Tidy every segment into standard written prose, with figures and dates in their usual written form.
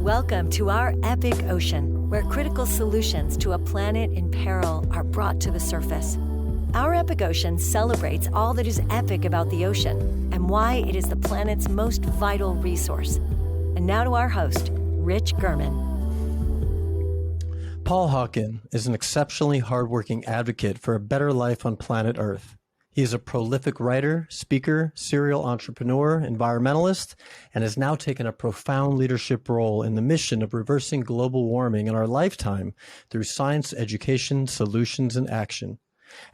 Welcome to our epic ocean, where critical solutions to a planet in peril are brought to the surface. Our epic ocean celebrates all that is epic about the ocean and why it is the planet's most vital resource. And now to our host, Rich Gurman. Paul Hawken is an exceptionally hardworking advocate for a better life on planet Earth. He is a prolific writer, speaker, serial entrepreneur, environmentalist, and has now taken a profound leadership role in the mission of reversing global warming in our lifetime through science, education, solutions, and action.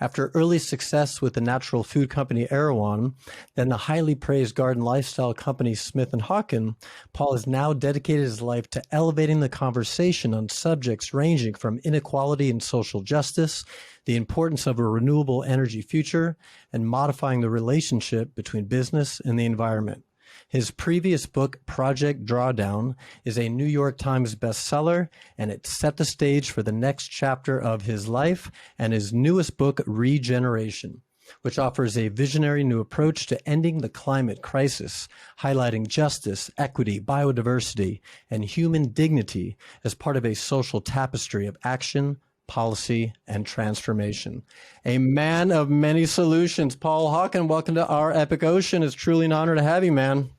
After early success with the natural food company Erewhon, then the highly praised garden lifestyle company Smith and Hawken, Paul has now dedicated his life to elevating the conversation on subjects ranging from inequality and social justice, the importance of a renewable energy future, and modifying the relationship between business and the environment. His previous book, Project Drawdown, is a New York Times bestseller, and it set the stage for the next chapter of his life and his newest book, Regeneration, which offers a visionary new approach to ending the climate crisis, highlighting justice, equity, biodiversity, and human dignity as part of a social tapestry of action, policy, and transformation. A man of many solutions, Paul Hawken, welcome to our epic ocean. It's truly an honor to have you, man.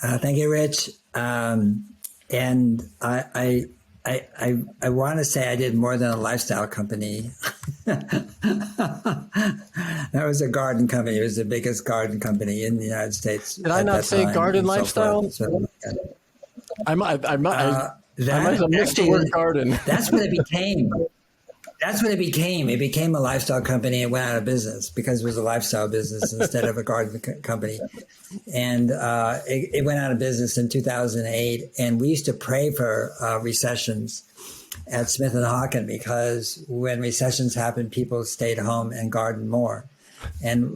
Thank you, Rich. And I want to say I did more than a lifestyle company. That was a garden company. It was the biggest garden company in the United States. Did I not say garden lifestyle? I might have missed the word garden. That's what it became. It became a lifestyle company and went out of business because it was a lifestyle business instead of a garden company. And it went out of business in 2008. And we used to pray for recessions at Smith and Hawken because when recessions happened, people stayed home and gardened more. And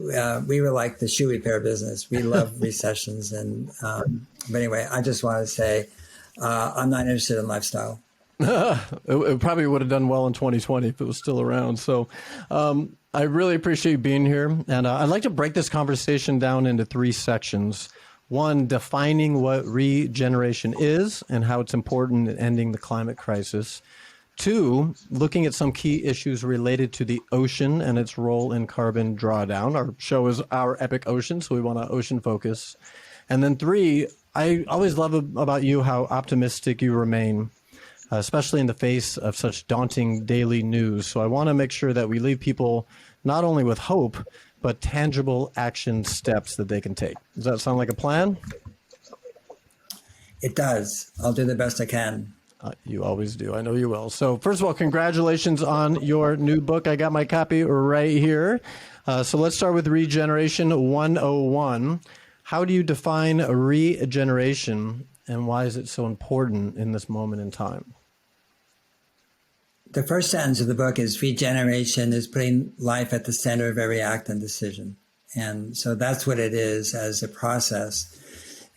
we were like the shoe repair business. We love recessions. And but anyway, I just want to say I'm not interested in lifestyle. It probably would have done well in 2020 if it was still around. So I really appreciate you being here. And I'd like to break this conversation down into three sections. One, defining what regeneration is and how it's important in ending the climate crisis. Two, looking at some key issues related to the ocean and its role in carbon drawdown. Our show is Our Epic Ocean, so we want to ocean focus. And then three, I always love about you how optimistic you remain, especially in the face of such daunting daily news. So I want to make sure that we leave people not only with hope, but tangible action steps that they can take. Does that sound like a plan? It does. I'll do the best I can. You always do. I know you will. So first of all, congratulations on your new book. I got my copy right here. So let's start with Regeneration 101. How do you define regeneration, and why is it so important in this moment in time? The first sentence of the book is regeneration is putting life at the center of every act and decision. And so that's what it is as a process.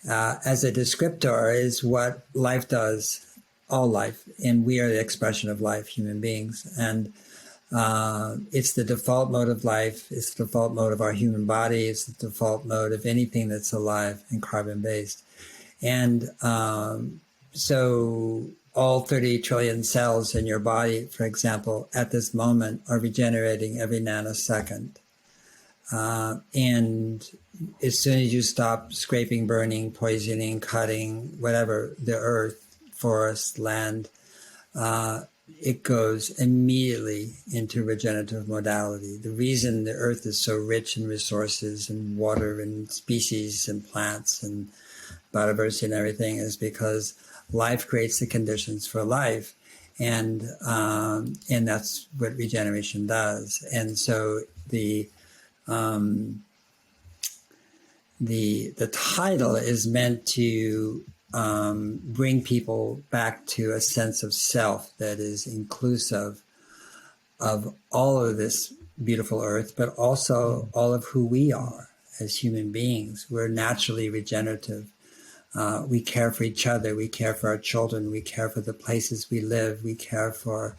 As a descriptor is what life does, all life. And we are the expression of life, human beings. And it's the default mode of life. It's the default mode of our human body. It's the default mode of anything that's alive and carbon-based. And so all 30 trillion cells in your body, for example, at this moment are regenerating every nanosecond. And as soon as you stop scraping, burning, poisoning, cutting, whatever, the earth, forest, land, it goes immediately into regenerative modality. The reason the earth is so rich in resources and water and species and plants and biodiversity and everything is because life creates the conditions for life, and that's what regeneration does. And so the title is meant to bring people back to a sense of self that is inclusive of all of this beautiful earth, but also all of who we are as human beings. We're naturally regenerative. We care for each other. We care for our children. We care for the places we live. We care for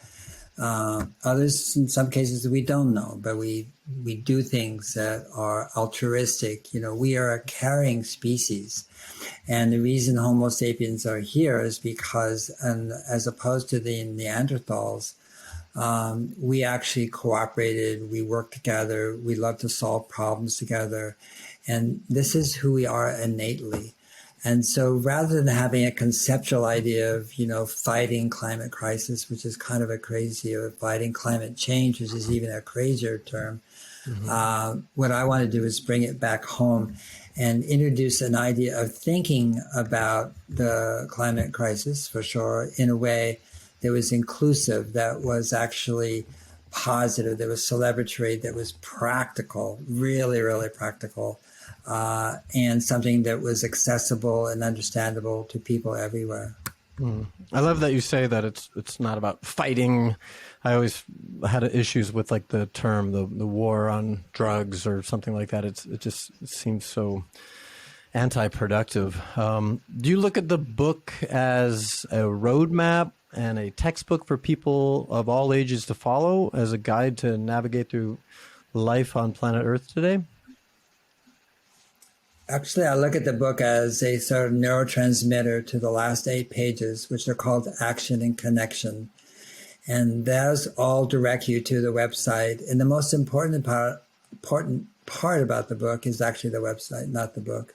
Others, in some cases, we don't know, but we do things that are altruistic. We are a caring species. And the reason Homo sapiens are here is because, and as opposed to the Neanderthals, we actually cooperated, we worked together, we love to solve problems together. And this is who we are innately. And so rather than having a conceptual idea of, fighting climate crisis, which is kind of a crazy, or fighting climate change, which is even a crazier term, what I want to do is bring it back home and introduce an idea of thinking about the climate crisis, for sure, in a way that was inclusive, that was actually positive, that was celebratory, that was practical, really, really practical. And something that was accessible and understandable to people everywhere. I love that you say that it's not about fighting. I always had issues with like the term, the war on drugs or something like that. It seems so anti-productive. Do you look at the book as a roadmap and a textbook for people of all ages to follow, as a guide to navigate through life on planet Earth today? Actually, I look at the book as a sort of neurotransmitter to the last 8 pages, which are called Action and Connection. And those all direct you to the website. And the most important part about the book is actually the website, not the book.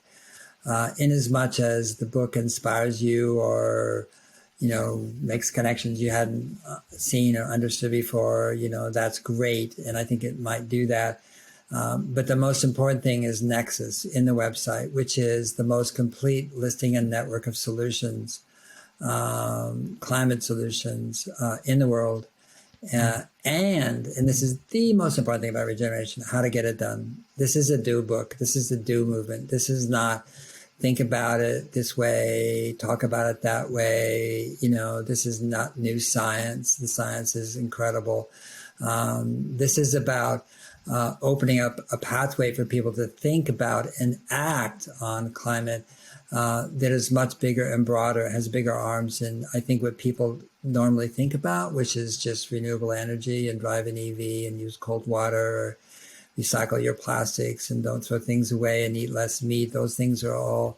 In as much as the book inspires you or, makes connections you hadn't seen or understood before, that's great. And I think it might do that. But the most important thing is Nexus in the website, which is the most complete listing and network of solutions, climate solutions in the world. And this is the most important thing about regeneration, how to get it done. This is a do book. This is the do movement. This is not think about it this way, talk about it that way. This is not new science. The science is incredible. This is about opening up a pathway for people to think about and act on climate that is much bigger and broader, has bigger arms than I think what people normally think about, which is just renewable energy and drive an EV and use cold water or recycle your plastics and don't throw things away and eat less meat. Those things are all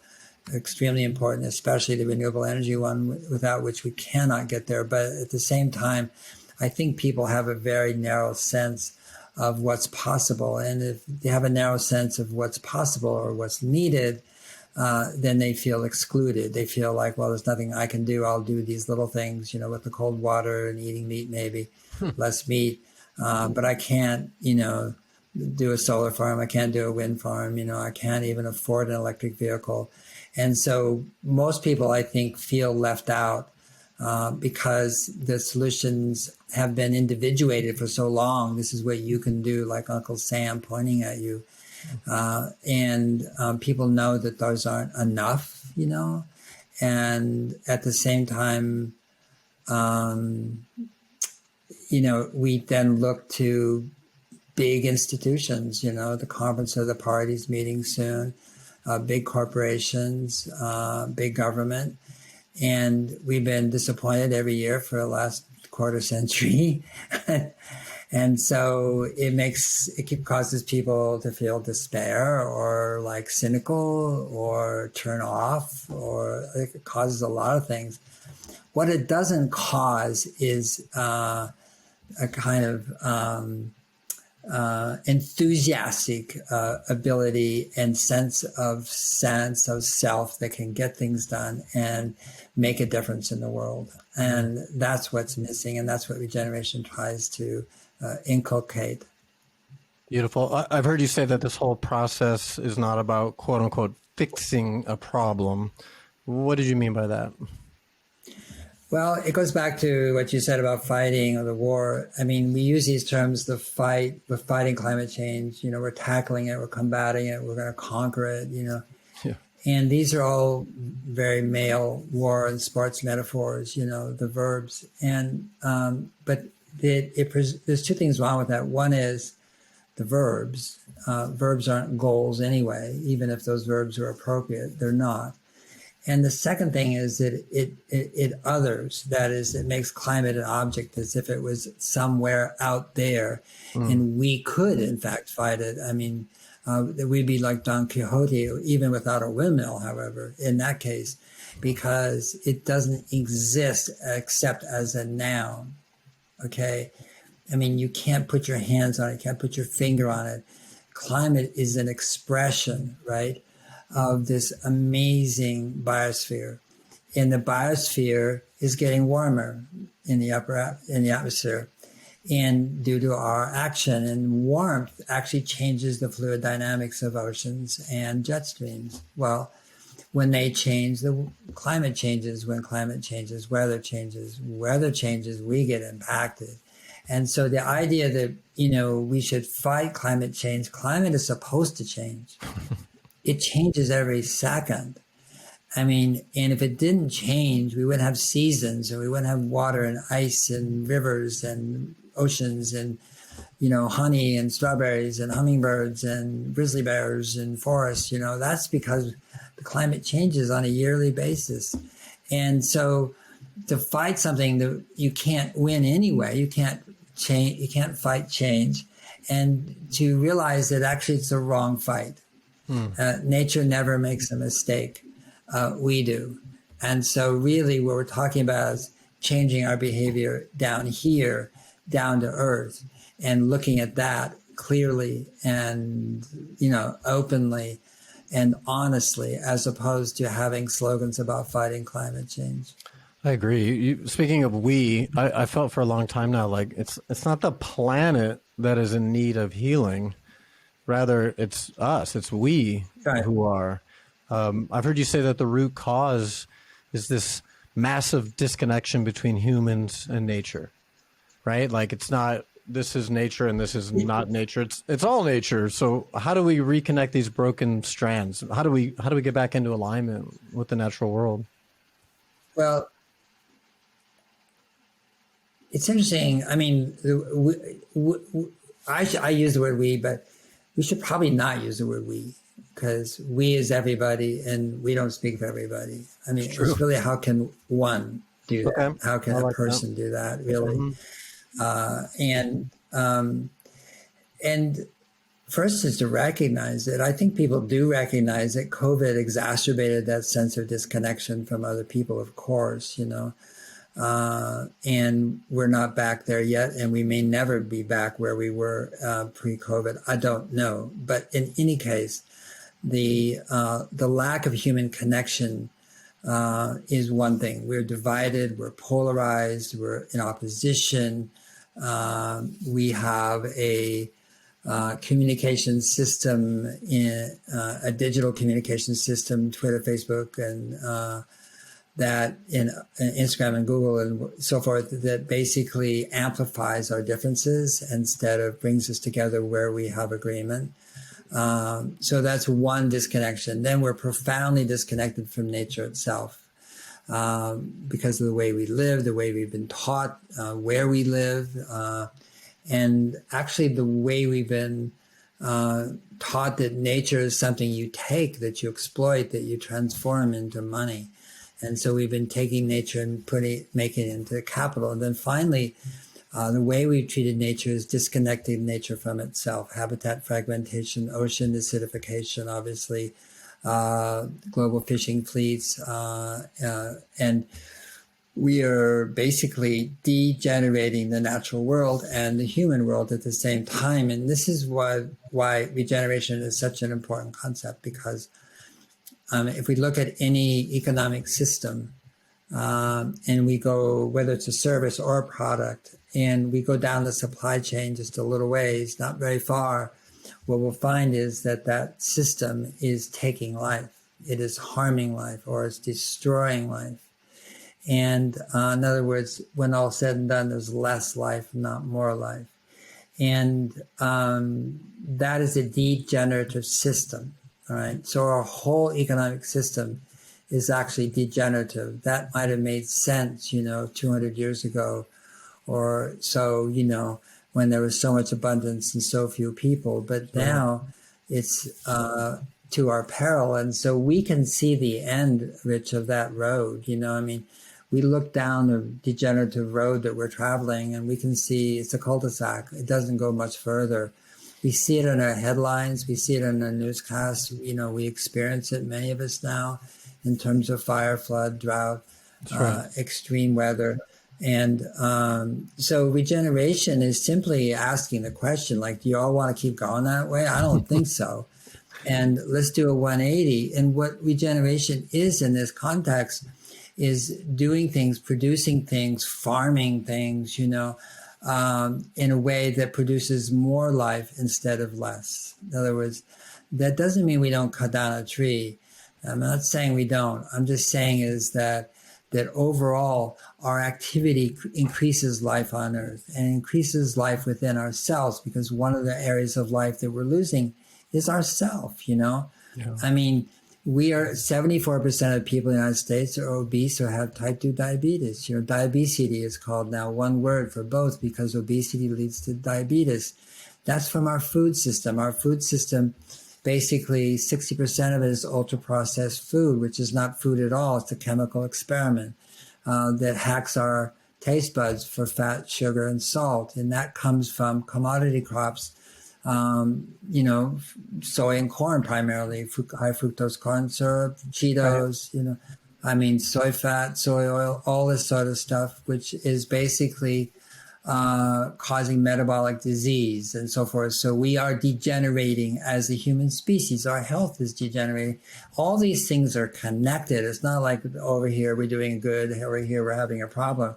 extremely important, especially the renewable energy one, without which we cannot get there. But at the same time, I think people have a very narrow sense of what's possible. And if they have a narrow sense of what's possible or what's needed, then they feel excluded. They feel like, well, there's nothing I can do. I'll do these little things, with the cold water and eating meat, maybe less meat. But I can't, do a solar farm. I can't do a wind farm. I can't even afford an electric vehicle. And so most people, I think, feel left out because the solutions have been individuated for so long. This is what you can do, like Uncle Sam pointing at you. And people know that those aren't enough, and at the same time, we then look to big institutions, the Conference of the Parties meeting soon, big corporations, big government. And we've been disappointed every year for the last quarter century. And so it causes people to feel despair or like cynical or turn off, or it causes a lot of things. What it doesn't cause is a kind of enthusiastic ability and sense of self that can get things done and make a difference in the world. And that's what's missing, and that's what Regeneration tries to inculcate. Beautiful. I've heard you say that this whole process is not about, quote unquote, fixing a problem. What did you mean by that? Well, it goes back to what you said about fighting or the war. I mean, we use these terms, we're fighting climate change, we're tackling it, we're combating it, we're going to conquer it, Yeah. And these are all very male war and sports metaphors, the verbs. And, but there's two things wrong with that. One is the verbs. Verbs aren't goals anyway, even if those verbs are appropriate, they're not. And the second thing is that it others, that is, it makes climate an object as if it was somewhere out there, and we could, in fact, fight it. I mean, we'd be like Don Quixote, even without a windmill, however, in that case, because it doesn't exist except as a noun, okay? I mean, you can't put your hands on it, you can't put your finger on it. Climate is an expression, right, of this amazing biosphere. And the biosphere is getting warmer in the atmosphere. And due to our action, and warmth actually changes the fluid dynamics of oceans and jet streams. Well, when they change, the climate changes. When climate changes, weather changes. Weather changes, we get impacted. And so the idea that, we should fight climate change, climate is supposed to change. It changes every second. I mean, and if it didn't change, we wouldn't have seasons, and we wouldn't have water and ice and rivers and oceans and, honey and strawberries and hummingbirds and grizzly bears and forests. That's because the climate changes on a yearly basis. And so to fight something that you can't win anyway, you can't change, you can't fight change, and to realize that actually it's the wrong fight. Nature never makes a mistake. We do. And so really what we're talking about is changing our behavior down here, down to earth, and looking at that clearly and, openly and honestly, as opposed to having slogans about fighting climate change. I agree. Speaking of I felt for a long time now, like it's not the planet that is in need of healing. Rather, it's us. It's we who are. I've heard you say that the root cause is this massive disconnection between humans and nature, right? Like it's not, this is nature and this is not nature. It's all nature. So how do we reconnect these broken strands? How do we get back into alignment with the natural world? Well, it's interesting. I mean, I use the word we, but we should probably not use the word we, because we is everybody and we don't speak for everybody. I mean, it's really, how can one do that? Okay. How can a person do that, really? And first is to recognize it. I think people do recognize that COVID exacerbated that sense of disconnection from other people, of course, and we're not back there yet, and we may never be back where we were pre-COVID. I don't know. But in any case, the lack of human connection is one thing. We're divided, we're polarized, we're in opposition. We have a communication system, a digital communication system, Twitter, Facebook, and that in Instagram and Google and so forth, that basically amplifies our differences instead of brings us together where we have agreement. So that's one disconnection. Then we're profoundly disconnected from nature itself because of the way we live, the way we've been taught, where we live, and actually the way we've been taught that nature is something you take, that you exploit, that you transform into money. And so we've been taking nature and making it into capital. And then finally, the way we've treated nature is disconnecting nature from itself. Habitat fragmentation, ocean acidification, obviously, global fishing fleets. And we are basically degenerating the natural world and the human world at the same time. And this is why regeneration is such an important concept, because if we look at any economic system and we go, whether it's a service or a product, and we go down the supply chain just a little ways, not very far, what we'll find is that that system is taking life. It is harming life, or it's destroying life. And in other words, when all said and done, there's less life, not more life. And that is a degenerative system. All right. So our whole economic system is actually degenerative. That might have made sense, 200 years ago or so, when there was so much abundance and so few people. But now it's to our peril. And so we can see the end, Rich, of that road. We look down the degenerative road that we're traveling, and we can see it's a cul-de-sac. It doesn't go much further. We see it in our headlines. We see it in our newscasts. We experience it, many of us now, in terms of fire, flood, drought, extreme weather. And so regeneration is simply asking the question, like, do you all want to keep going that way? I don't think so. And let's do a 180. And what regeneration is in this context is doing things, producing things, farming things, in a way that produces more life instead of less. In other words, that doesn't mean we don't cut down a tree. I'm not saying we don't. I'm just saying is that overall our activity increases life on Earth and increases life within ourselves, because one of the areas of life that we're losing is ourself, Yeah. We are 74% of people in the United States are obese or have type 2 diabetes. Diabesity is called now one word for both, because obesity leads to diabetes. That's from our food system. Our food system, basically 60% of it is ultra-processed food, which is not food at all. It's a chemical experiment that hacks our taste buds for fat, sugar, and salt. And that comes from commodity crops, soy and corn primarily, high fructose corn syrup, Cheetos, soy fat, soy oil, all this sort of stuff, which is basically causing metabolic disease and so forth. So we are degenerating as a human species. Our health is degenerating. All these things are connected. It's not like over here we're doing good, over here we're having a problem.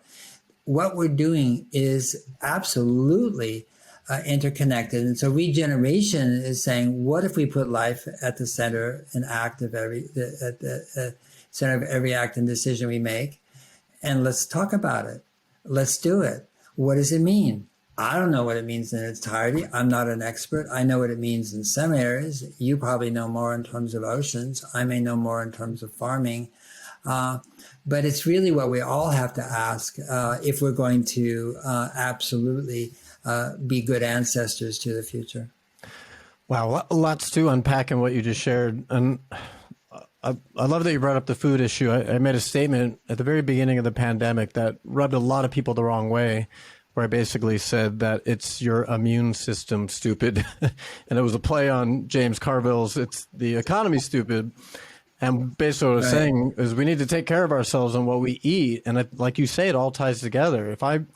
What we're doing is absolutely interconnected. And so regeneration is saying, what if we put life at the center and act of center of every act and decision we make? And let's talk about it. Let's do it. What does it mean? I don't know what it means in its entirety. I'm not an expert. I know what it means in some areas. You probably know more in terms of oceans. I may know more in terms of farming. But it's really what we all have to ask if we're going to absolutely be good ancestors to the future. Wow, lots to unpack in what you just shared. And I love that you brought up the food issue. I made a statement at the very beginning of the pandemic that rubbed a lot of people the wrong way, where I basically said that it's your immune system, stupid. And it was a play on James Carville's "It's the economy, stupid." And basically what I was saying is we need to take care of ourselves and what we eat. And like you say, it all ties together. If I'm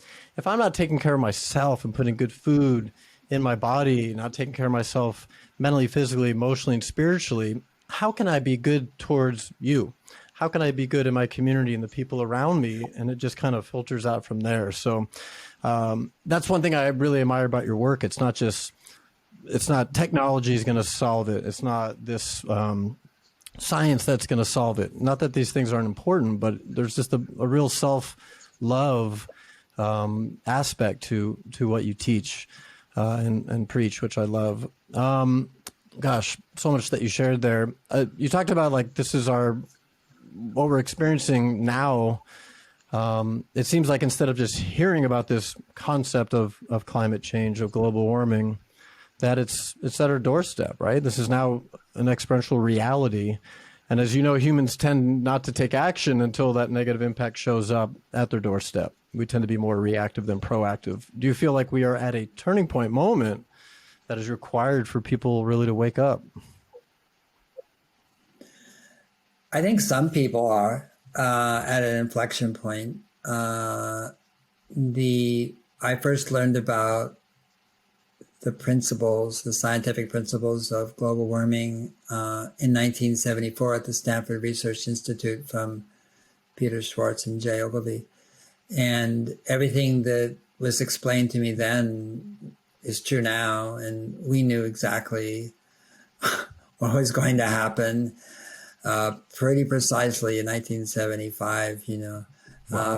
not taking care of myself and putting good food in my body, not taking care of myself mentally, physically, emotionally, and spiritually, how can I be good towards you? How can I be good in my community and the people around me? And it just kind of filters out from there. So that's one thing I really admire about your work. It's not technology is going to solve it. It's not this science that's going to solve it. Not that these things aren't important, but there's just a real self-love aspect to what you teach and preach, which I love. Gosh, so much that you shared there. You talked about like this is what we're experiencing now. It seems like instead of just hearing about this concept of climate change, of global warming, that it's at our doorstep, right? This is now an exponential reality. And as you know, humans tend not to take action until that negative impact shows up at their doorstep. We tend to be more reactive than proactive. Do you feel like we are at a turning point moment that is required for people really to wake up? I think some people are at an inflection point. I first learned about the principles, the scientific principles of global warming in 1974 at the Stanford Research Institute from Peter Schwartz and Jay Ogilvy. And everything that was explained to me then is true now. And we knew exactly what was going to happen pretty precisely in 1975,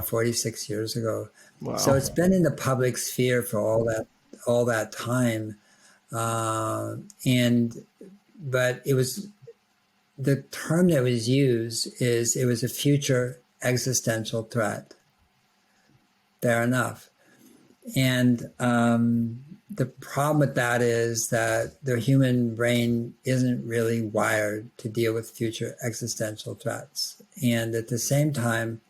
46 years ago. Wow. So it's been in the public sphere for all that time. But it was, the term that was used is it was a future existential threat. Fair enough. And the problem with that is that the human brain isn't really wired to deal with future existential threats. And at the same time,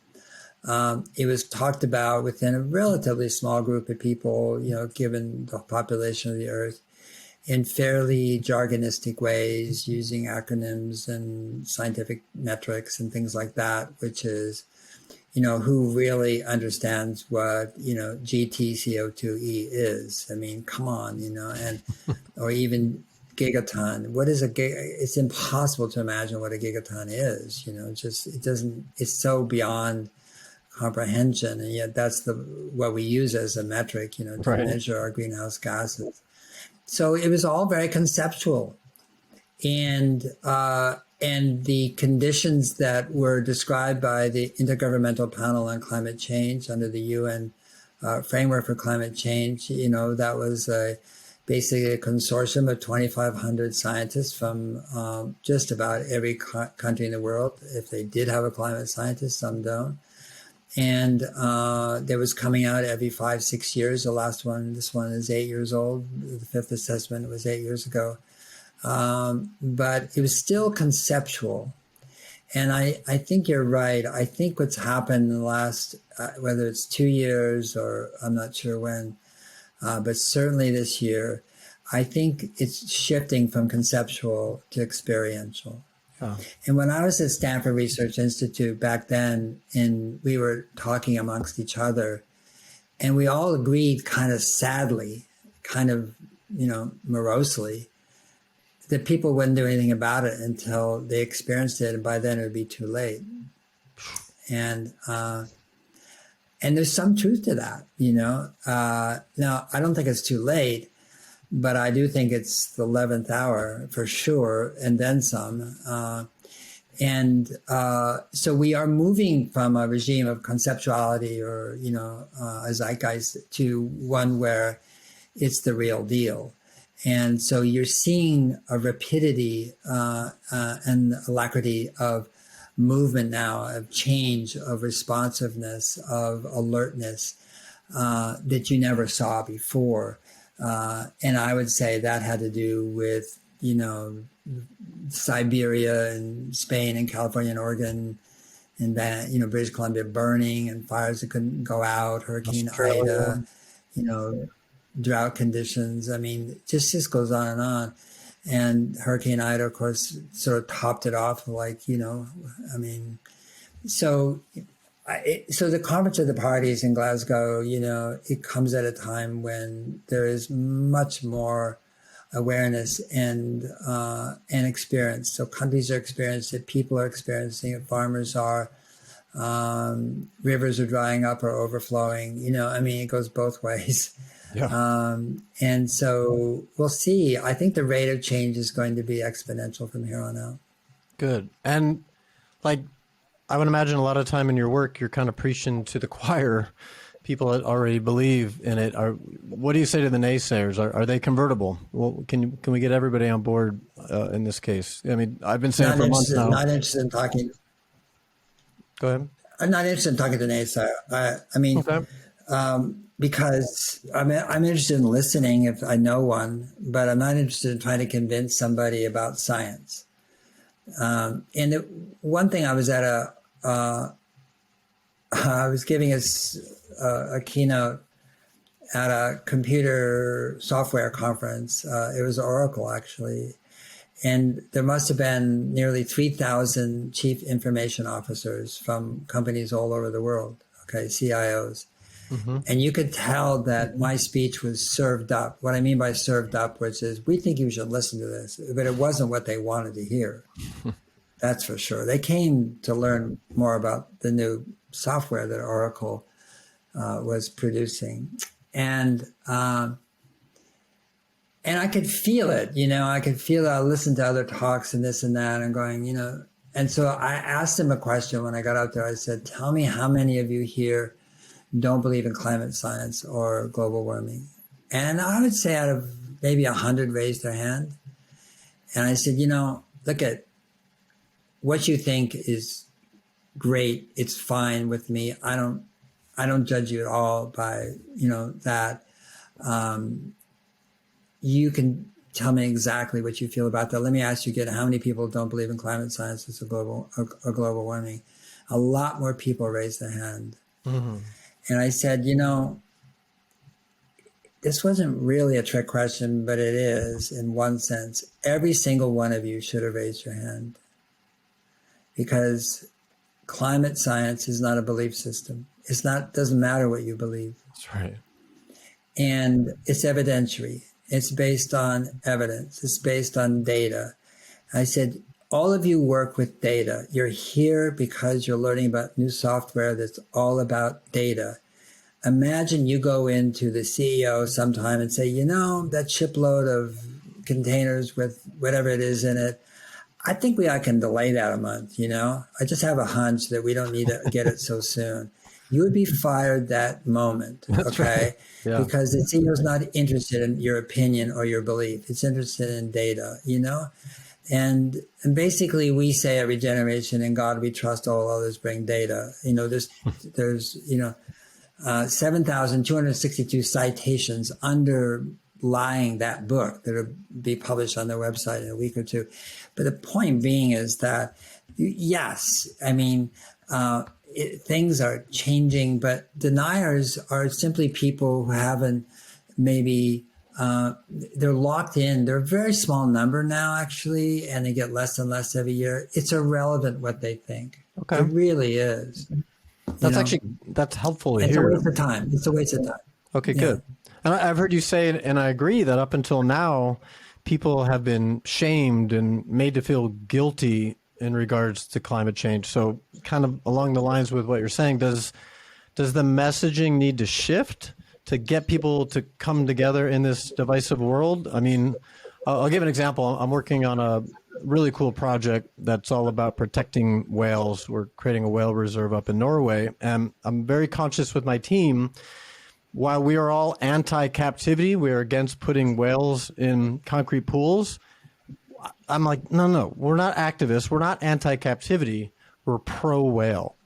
it was talked about within a relatively small group of people, given the population of the Earth, in fairly jargonistic ways, using acronyms and scientific metrics and things like that, which is, who really understands what, GTCO2e is. I mean, come on, and, or even gigaton. What is a gig? It's impossible to imagine what a gigaton is, it's so beyond comprehension. And yet that's what we use as a metric, to Right. measure our greenhouse gases. So it was all very conceptual. And the conditions that were described by the Intergovernmental Panel on Climate Change under the UN framework for climate change, that was basically a consortium of 2,500 scientists from just about every country in the world. If they did have a climate scientist, some don't. And there was coming out every 5-6 years. This one is 8 years old. The fifth assessment was 8 years ago. But it was still conceptual. And I think you're right. I think what's happened in the last, whether it's 2 years or I'm not sure when, but certainly this year, I think it's shifting from conceptual to experiential. Oh. And when I was at Stanford Research Institute back then, and we were talking amongst each other, and we all agreed kind of sadly, kind of, morosely, that people wouldn't do anything about it until they experienced it, and by then it would be too late. And there's some truth to that, Now, I don't think it's too late, but I do think it's the 11th hour for sure, and then some. So we are moving from a regime of conceptuality or, a zeitgeist to one where it's the real deal. And so you're seeing a rapidity and alacrity of movement now, of change, of responsiveness, of alertness that you never saw before. And I would say that had to do with, Siberia and Spain and California and Oregon and then, British Columbia burning and fires that couldn't go out, Hurricane Ida, drought conditions. I mean, just goes on and on. And Hurricane Ida, of course, sort of topped it off so the Conference of the Parties in Glasgow, it comes at a time when there is much more awareness and experience. So countries are experiencing it, people are experiencing it, farmers are, rivers are drying up or overflowing. It goes both ways. Yeah. And so we'll see. I think the rate of change is going to be exponential from here on out. Good. And I would imagine a lot of time in your work, you're kind of preaching to the choir, people that already believe in it. What do you say to the naysayers? Are they convertible? Well, can we get everybody on board in this case? I mean, I've been saying for months now. Not interested in talking. Go ahead. I'm not interested in talking to naysayers. Okay. Because I'm interested in listening if I know one, but I'm not interested in trying to convince somebody about science. One thing I was at I was giving a keynote at a computer software conference. It was Oracle, actually. And there must have been nearly 3,000 chief information officers from companies all over the world, CIOs. Mm-hmm. And you could tell that my speech was served up. What I mean by served up, which is, we think you should listen to this, but it wasn't what they wanted to hear. That's for sure. They came to learn more about the new software that Oracle was producing. And I could feel it, I could feel it. I listened to other talks and this and that and going, and so I asked them a question when I got out there. I said, tell me how many of you here don't believe in climate science or global warming? And I would say out of maybe 100 raised their hand. And I said, look at what you think is great. It's fine with me. I don't judge you at all by, that. you can tell me exactly what you feel about that. Let me ask you again, how many people don't believe in climate science as a global warming? A lot more people raised their hand. Mm-hmm. And I said, this wasn't really a trick question, but it is in one sense. Every single one of you should have raised your hand, because climate science is not a belief system. Doesn't matter what you believe. That's right. And it's evidentiary. It's based on evidence. It's based on data. I said, all of you work with data. You're here because you're learning about new software that's all about data. Imagine you go into the CEO sometime and say, that shipload of containers with whatever it is in it, I think I can delay that a month, I just have a hunch that we don't need to get it so soon. You would be fired that moment, That's okay? Right. Yeah. Because the CEO is not interested in your opinion or your belief. It's interested in data, And basically we say at Regeneration, in God we trust, all others bring data. There's 7,262 citations underlying that book that'll be published on their website in a week or two. But the point being is that, yes, things are changing, but deniers are simply people who haven't maybe, they're locked in. They're a very small number now, actually, and they get less and less every year. It's irrelevant what they think. Okay. It really is. That's helpful to hear. It's a waste of time. It's a waste of time. Okay, good. And I've heard you say, and I agree, that up until now, people have been shamed and made to feel guilty in regards to climate change. So kind of along the lines with what you're saying, does the messaging need to shift to get people to come together in this divisive world? I'll give an example. I'm working on a really cool project that's all about protecting whales. We're creating a whale reserve up in Norway. And I'm very conscious with my team, while we are all anti-captivity, we are against putting whales in concrete pools. I'm like, no, we're not activists. We're not anti-captivity. We're pro-whale.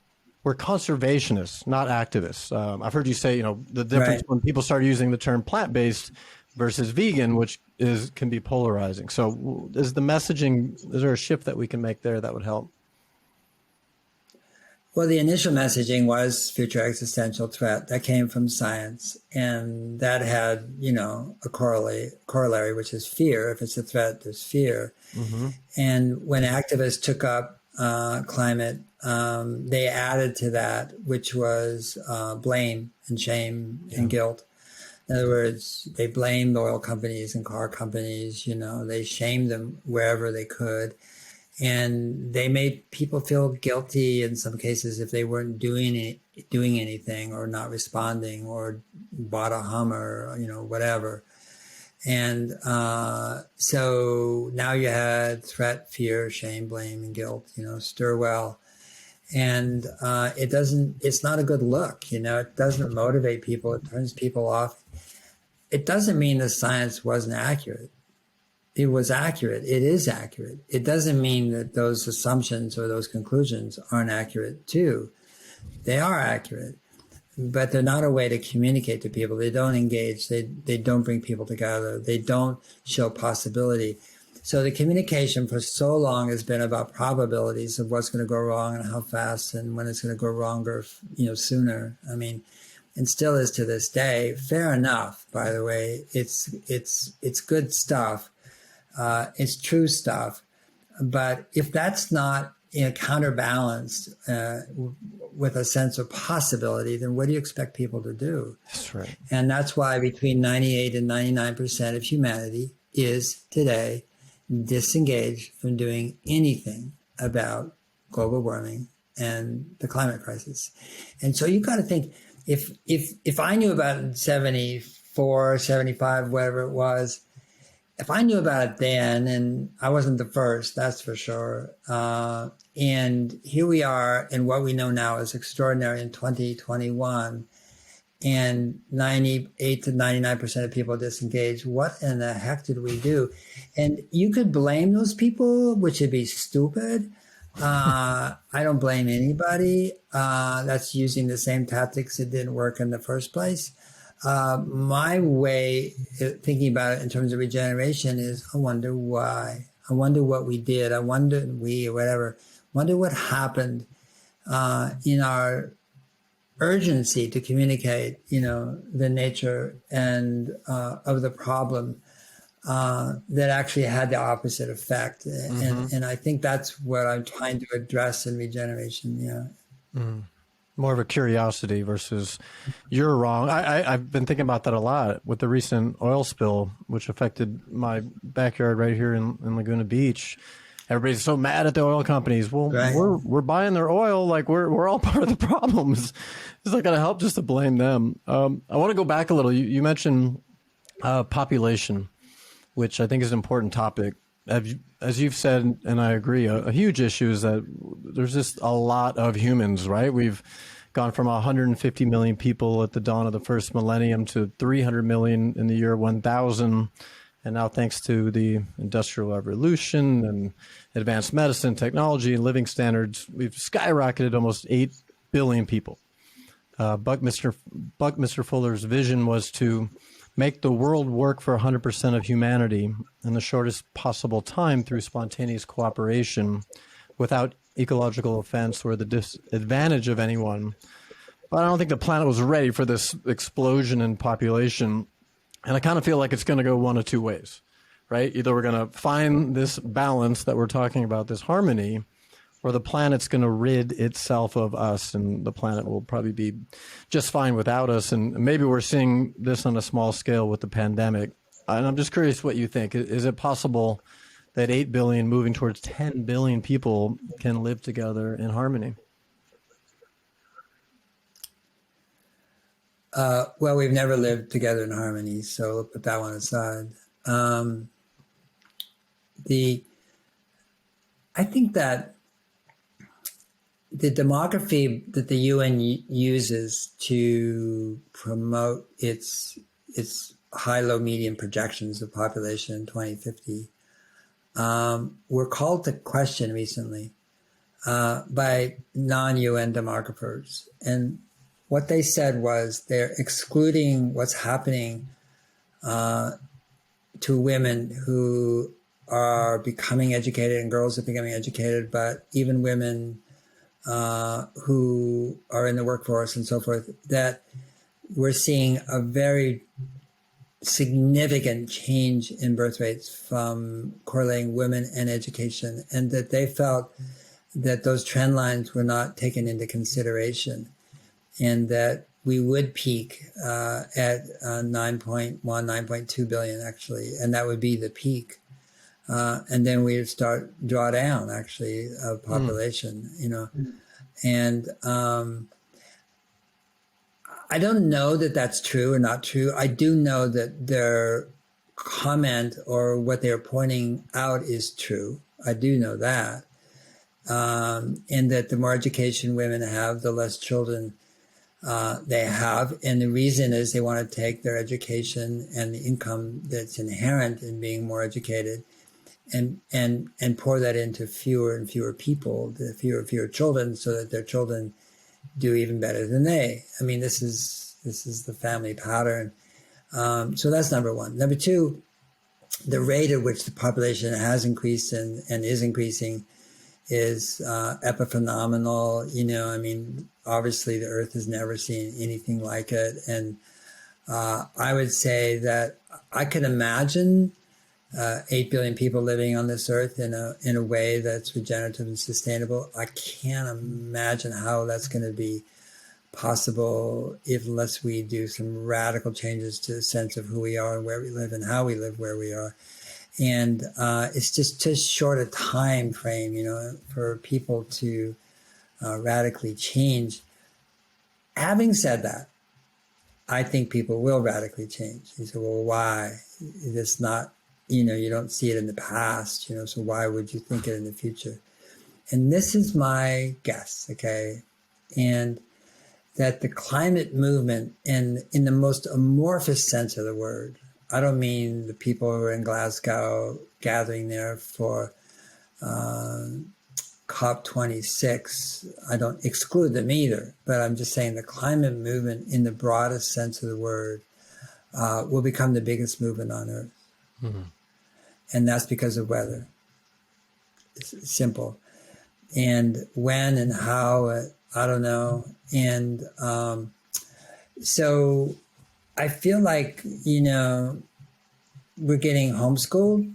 We're conservationists, not activists. I've heard you say, the difference when people start using the term plant-based versus vegan, which can be polarizing. So is there a shift that we can make there that would help? Well, the initial messaging was future existential threat. That came from science. And that had, a corollary, which is fear. If it's a threat, there's fear. Mm-hmm. And when activists took up climate, they added to that, which was blame and shame and guilt. In other words, they blamed oil companies and car companies, they shamed them wherever they could. And they made people feel guilty in some cases if they weren't doing anything or not responding or bought a Hummer, whatever. And so now you had threat, fear, shame, blame, and guilt, stir well. And it's not a good look, it doesn't motivate people. It turns people off. It doesn't mean the science wasn't accurate. It was accurate. It is accurate. It doesn't mean that those assumptions or those conclusions aren't accurate too. They are accurate, but they're not a way to communicate to people. They don't engage. They don't bring people together. They don't show possibility. So the communication for so long has been about probabilities of what's going to go wrong and how fast and when it's going to go wrong or, sooner. And still is to this day. Fair enough, by the way. It's good stuff. It's true stuff. But if that's not counterbalanced with a sense of possibility, then what do you expect people to do? That's right. And that's why between 98 and 99% of humanity is today disengaged from doing anything about global warming and the climate crisis. And so you got to think, if I knew about it in 74, 75, whatever it was, if I knew about it then, and I wasn't the first, that's for sure. And here we are, and what we know now is extraordinary in 2021, and 98 to 99% of people disengaged. What in the heck did we do? And you could blame those people, which would be stupid. I don't blame anybody. That's using the same tactics that didn't work in the first place. My way of thinking about it in terms of regeneration is, I wonder why. I wonder what we did. I wonder, we or whatever, wonder what happened in our urgency to communicate, the nature and of the problem that actually had the opposite effect. And I think that's what I'm trying to address in regeneration. Yeah. More of a curiosity versus you're wrong. I've been thinking about that a lot with the recent oil spill, which affected my backyard right here in Laguna Beach. Everybody's so mad at the oil companies. Well, Right. we're buying their oil. Like we're all part of the problems. It's not going to help just to blame them. I want to go back a little. You mentioned population, which I think is an important topic. As you've said, and I agree, a huge issue is that there's just a lot of humans, right? We've gone from 150 million people at the dawn of the first millennium to 300 million in the year 1000. And now thanks to the Industrial Revolution and advanced medicine, technology, and living standards, we've skyrocketed almost 8 billion people. Buckminster Fuller's vision was to make the world work for 100% of humanity in the shortest possible time through spontaneous cooperation without ecological offense or the disadvantage of anyone. But I don't think the planet was ready for this explosion in population. And I kind of feel like it's going to go one of two ways, right? Either we're going to find this balance that we're talking about, this harmony, or the planet's going to rid itself of us, and the planet will probably be just fine without us. And maybe we're seeing this on a small scale with the pandemic. And I'm just curious what you think. Is it possible that 8 billion moving towards 10 billion people can live together in harmony? Well, we've never lived together in harmony, so we'll put that one aside. I think that the demography that the UN uses to promote its high, low, medium projections of population in 2050 were called to question recently by non-UN demographers. And what they said was they're excluding what's happening to women who are becoming educated and girls are becoming educated, but even women who are in the workforce and so forth, that we're seeing a very significant change in birth rates from correlating women and education, and that they felt that those trend lines were not taken into consideration, and that we would peak at 9.1, 9.2 billion actually, and that would be the peak. And then we would start drawdown actually of population, and I don't know that that's true or not true. I do know that their comment or what they're pointing out is true. I do know that. And that the more education women have, the less children they have. And the reason is they want to take their education and the income that's inherent in being more educated and pour that into fewer and fewer people, the fewer and fewer children, so that their children do even better than they. I mean, this is the family pattern. So that's number one. Number two, the rate at which the population has increased and is increasing is epiphenomenal. I mean, obviously the Earth has never seen anything like it. And I would say that I could imagine 8 billion people living on this Earth in a way that's regenerative and sustainable. I can't imagine how that's going to be possible unless we do some radical changes to the sense of who we are and where we live and how we live where we are. And it's just too short a time frame, for people to radically change. Having said that, I think people will radically change. You say, well, why? It's not, you don't see it in the past, so why would you think it in the future? And this is my guess, okay? And that the climate movement, and in the most amorphous sense of the word, I don't mean the people who are in Glasgow gathering there for COP26. I don't exclude them either, but I'm just saying the climate movement in the broadest sense of the word will become the biggest movement on Earth. Mm-hmm. And that's because of weather. It's simple. And when and how, I don't know. And so I feel like, we're getting homeschooled,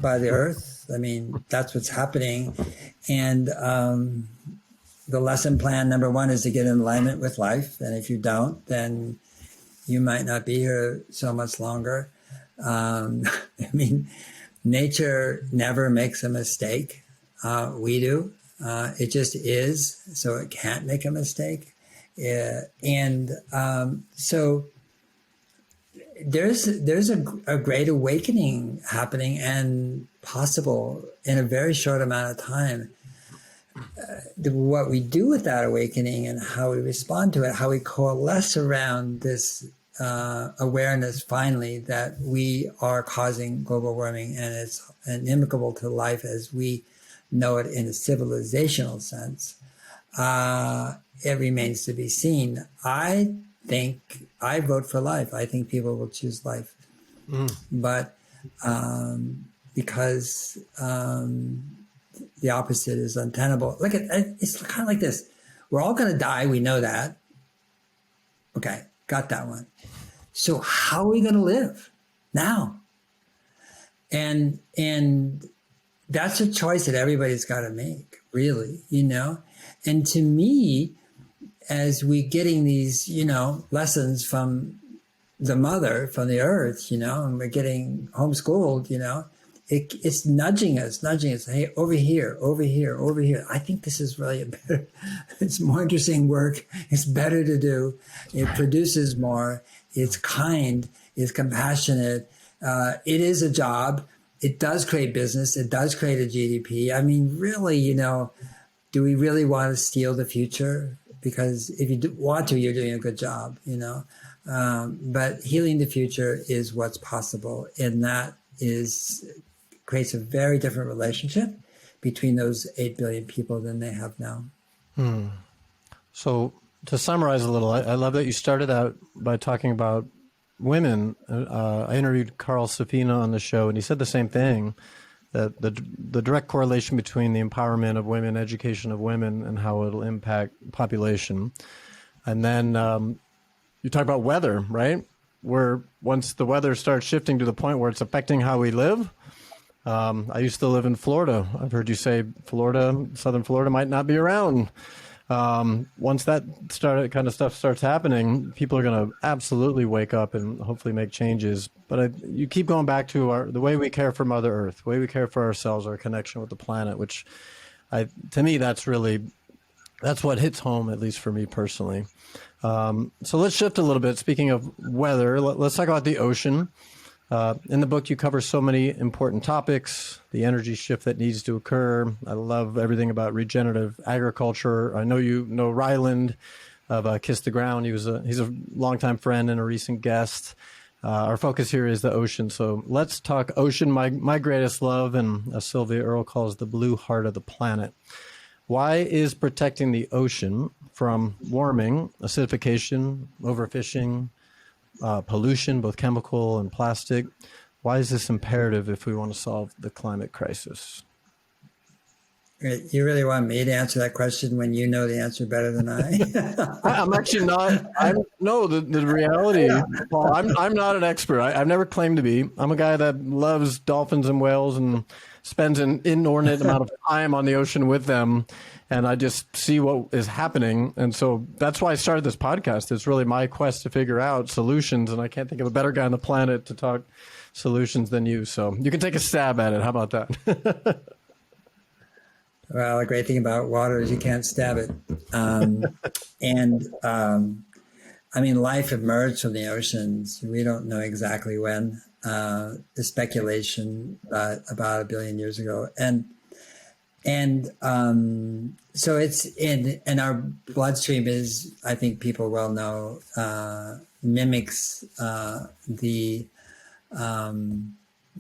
by the Earth. I mean, that's what's happening. And the lesson plan, number one, is to get in alignment with life. And if you don't, then you might not be here so much longer. Nature never makes a mistake. We do. It just is, so it can't make a mistake. So there's a great awakening happening and possible in a very short amount of time. What we do with that awakening and how we respond to it, how we coalesce around this awareness finally that we are causing global warming and it's inimical to life as we know it in a civilizational sense, it remains to be seen. I think I vote for life. I think people will choose life. But because the opposite is untenable. Look at it's kind of like this. We're all going to die. We know that. Okay, got that one. So how are we going to live now? And that's a choice that everybody's got to make, really, And to me, as we getting these, lessons from the mother, from the earth, and we're getting homeschooled, it's nudging us. Hey, over here. I think this is really better. It's more interesting work. It's better to do. It produces more. It's kind. It's compassionate. It is a job. It does create business. It does create a GDP. I mean, really, do we really want to steal the future? Because if you want to, you're doing a good job, But healing the future is what's possible. And that creates a very different relationship between those 8 billion people than they have now. So to summarize a little, I love that you started out by talking about women. I interviewed Carl Safina on the show, and he said the same thing, that the direct correlation between the empowerment of women, education of women, and how it'll impact population. And then you talk about weather, right? Where once the weather starts shifting to the point where it's affecting how we live. I used to live in Florida. I've heard you say southern Florida might not be around. Once that kind of stuff starts happening, people are going to absolutely wake up and hopefully make changes. But you keep going back to the way we care for Mother Earth, the way we care for ourselves, our connection with the planet, which to me, that's what hits home, at least for me personally. So let's shift a little bit. Speaking of weather, let's talk about the ocean. In the book, you cover so many important topics, the energy shift that needs to occur. I love everything about regenerative agriculture. I know you know Ryland of Kiss the Ground. He's a longtime friend and a recent guest. Our focus here is the ocean. So let's talk ocean, my greatest love, and as Sylvia Earle calls the blue heart of the planet. Why is protecting the ocean from warming, acidification, overfishing, pollution, both chemical and plastic? Why is this imperative if we want to solve the climate crisis? You really want me to answer that question when you know the answer better than I? I'm actually not. I know the reality, Paul. I'm not an expert. I've never claimed to be. I'm a guy that loves dolphins and whales and spends an inordinate amount of time on the ocean with them. And I just see what is happening. And so that's why I started this podcast. It's really my quest to figure out solutions. And I can't think of a better guy on the planet to talk solutions than you. So you can take a stab at it. How about that? Well, the great thing about water is you can't stab it. Life emerged from the oceans. We don't know exactly when. The speculation about 1 billion years ago. So it's in our bloodstream is, I think people well know, mimics the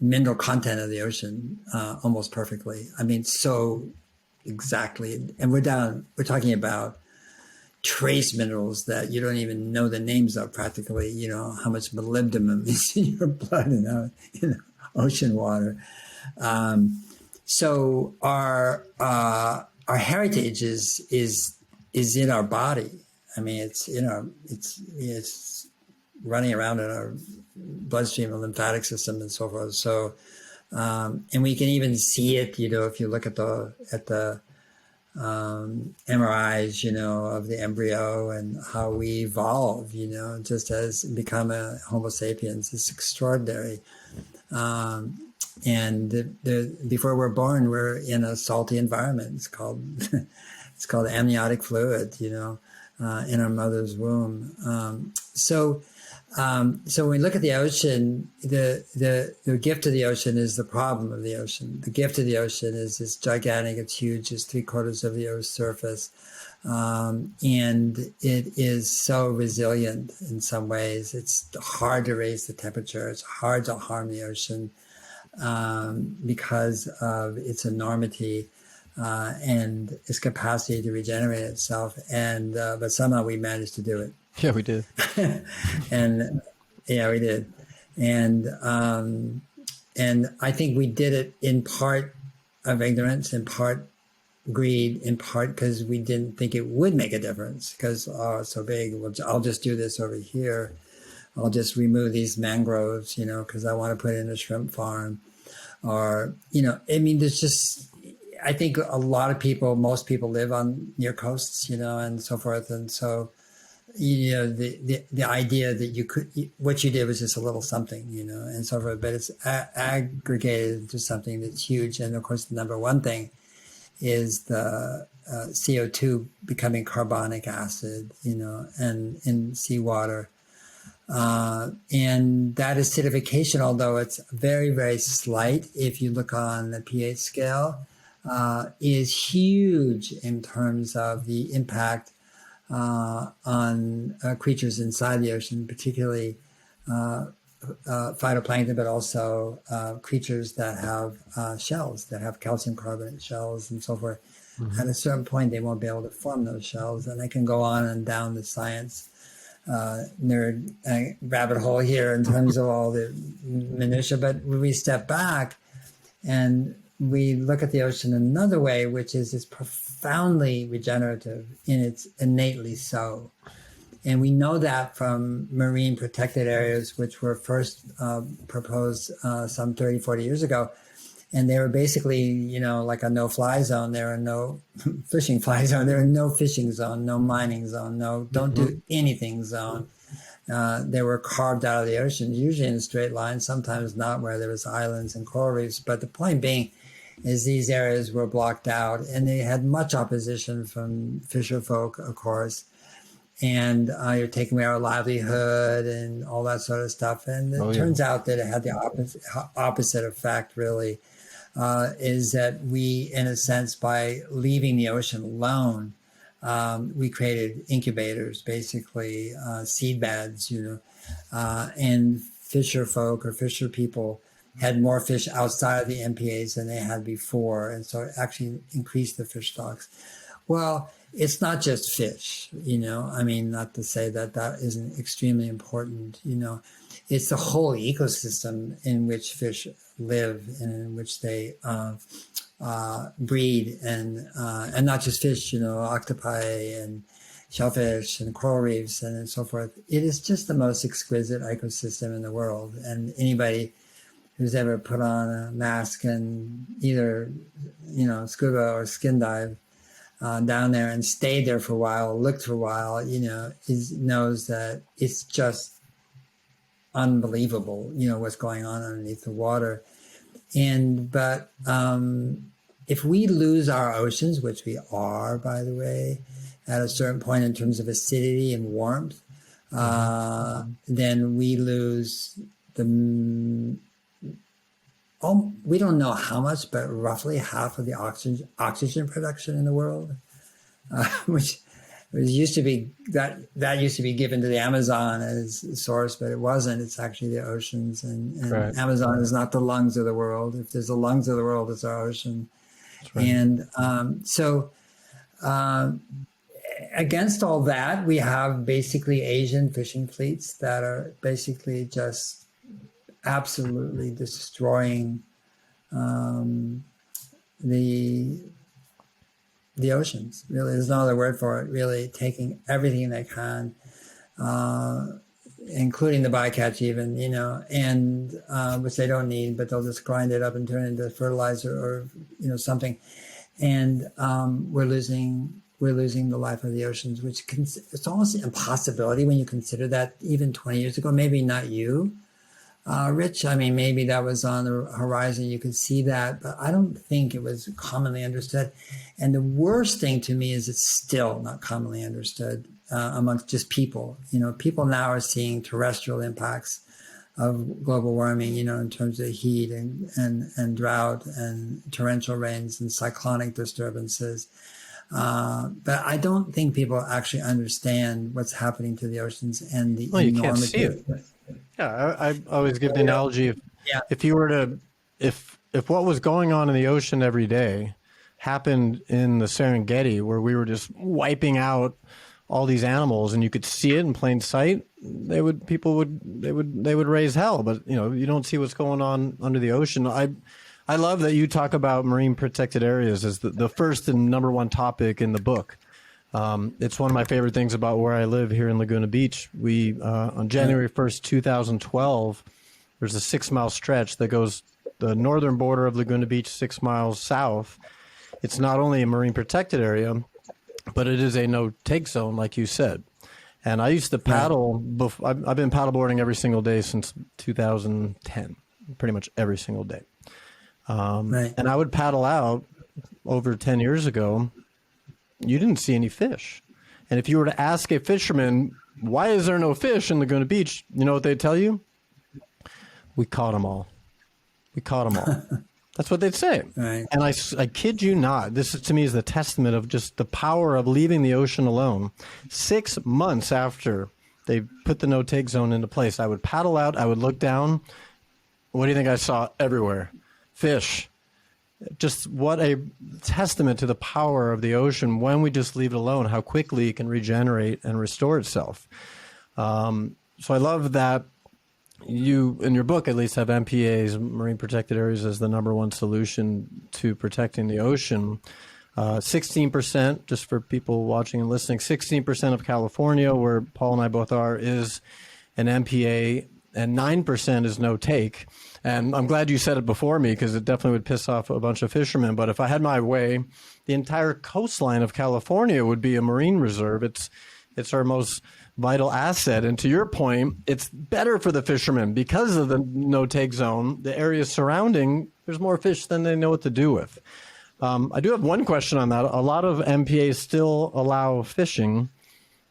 mineral content of the ocean almost perfectly. I mean, so exactly. And we're talking about trace minerals that you don't even know the names of practically, you know, how much molybdenum is in your blood and in ocean water. So our heritage is in our body. I mean, it's running around in our bloodstream and lymphatic system and so forth. So, and we can even see it, you know, if you look at the MRIs, you know, of the embryo and how we evolve, you know, just as become a Homo sapiens. It's extraordinary. And before we're born, we're in a salty environment. It's called amniotic fluid, you know, in our mother's womb. So when we look at the ocean, the gift of the ocean is the problem of the ocean. The gift of the ocean is it's gigantic, it's huge, it's 3/4 of the Earth's surface. And it is so resilient in some ways. It's hard to raise the temperature. It's hard to harm the ocean because of its enormity and its capacity to regenerate itself. And but somehow we managed to do it. Yeah, we did. And yeah, we did. And I think we did it in part of ignorance, in part greed, in part because we didn't think it would make a difference because, oh, it's so big. Well, I'll just do this over here. I'll just remove these mangroves, you know, because I want to put in a shrimp farm. Or, you know, I mean, there's just, I think a lot of people, most people live on near coasts, you know, and so forth. And so, you know, the idea that you could, what you did was just a little something, you know, and so forth, but it's aggregated to something that's huge. And of course, the number one thing is the CO2 becoming carbonic acid, you know, and in seawater. And that acidification, although it's very, very slight, if you look on the pH scale, is huge in terms of the impact on creatures inside the ocean, particularly phytoplankton, but also creatures that have shells, that have calcium carbonate shells and so forth. Mm-hmm. At a certain point, they won't be able to form those shells. And I can go on and down the science nerd rabbit hole here in terms of all the minutiae. But when we step back and we look at the ocean another way, which is it's profoundly regenerative in its innately so. And we know that from marine protected areas, which were first proposed some 30, 40 years ago. And they were basically, you know, like a no-fly zone. There are no fishing fly zone. There are no fishing zone, no mining zone, no don't do anything zone. They were carved out of the ocean, usually in a straight line, sometimes not, where there was islands and coral reefs. But the point being is these areas were blocked out, and they had much opposition from fisher folk, of course. And you're taking away our livelihood and all that sort of stuff. And it turns out that it had the opposite effect, really. Is that we, in a sense, by leaving the ocean alone, we created incubators, basically seed beds, you know, and fisher folk or fisher people had more fish outside of the MPAs than they had before. And so it actually increased the fish stocks. Well, it's not just fish, you know, I mean, not to say that that isn't extremely important, you know, it's the whole ecosystem in which fish live and in which they breed, and not just fish, you know, octopi and shellfish and coral reefs and so forth. It is just the most exquisite ecosystem in the world. And anybody who's ever put on a mask and either, you know, scuba or skin dive down there and stayed there for a while, looked for a while, you know, knows that it's just unbelievable, you know, what's going on underneath the water. But if we lose our oceans, which we are, by the way, at a certain point in terms of acidity and warmth, then we lose we don't know how much, but roughly half of the oxygen production in the world, which used to be that used to be given to the Amazon as a source, but it wasn't. It's actually the oceans, and right. Amazon is not the lungs of the world. If there's the lungs of the world, it's our ocean. right. And against all that, we have basically Asian fishing fleets that are basically just absolutely destroying the oceans. Really, there's no other word for it. Really taking everything they can, including the bycatch even, and which they don't need, but they'll just grind it up and turn it into fertilizer or, something. And we're losing the life of the oceans, which it's almost an impossibility when you consider that even 20 years ago, maybe not you, Rich. I mean, maybe that was on the horizon. You could see that, but I don't think it was commonly understood. And the worst thing to me is it's still not commonly understood amongst just people. People now are seeing terrestrial impacts of global warming, in terms of heat and drought and torrential rains and cyclonic disturbances. But I don't think people actually understand what's happening to the oceans and the you can't see it. Yeah, I always give the analogy if you were to if what was going on in the ocean every day happened in the Serengeti, where we were just wiping out all these animals and you could see it in plain sight, they would raise hell. But you don't see what's going on under the ocean. I love that you talk about marine protected areas as the first and number one topic in the book. It's one of my favorite things about where I live here in Laguna Beach. We, on January 1st, 2012, there's a 6-mile stretch that goes the northern border of Laguna Beach 6 miles south. It's not only a marine protected area, but it is a no-take zone, like you said. And I used to paddle. I've been paddleboarding every single day since 2010, pretty much every single day. And I would paddle out over 10 years ago. You didn't see any fish. And if you were to ask a fisherman, why is there no fish in Laguna Beach? You know what they'd tell you? We caught them all. We caught them all. That's what they'd say. Right. And I kid you not, this to me is the testament of just the power of leaving the ocean alone. 6 months after they put the no-take zone into place, I would paddle out, I would look down. What do you think I saw everywhere? Fish. Just what a testament to the power of the ocean when we just leave it alone, how quickly it can regenerate and restore itself. So I love that you, in your book at least, have MPAs, marine protected areas, as the number one solution to protecting the ocean. 16%, just for people watching and listening, 16% of California, where Paul and I both are, is an MPA, and 9% is no take. And I'm glad you said it before me, because it definitely would piss off a bunch of fishermen. But if I had my way, the entire coastline of California would be a marine reserve. It's our most vital asset. And to your point, it's better for the fishermen because of the no-take zone. The areas surrounding, there's more fish than they know what to do with. I do have one question on that. A lot of MPAs still allow fishing.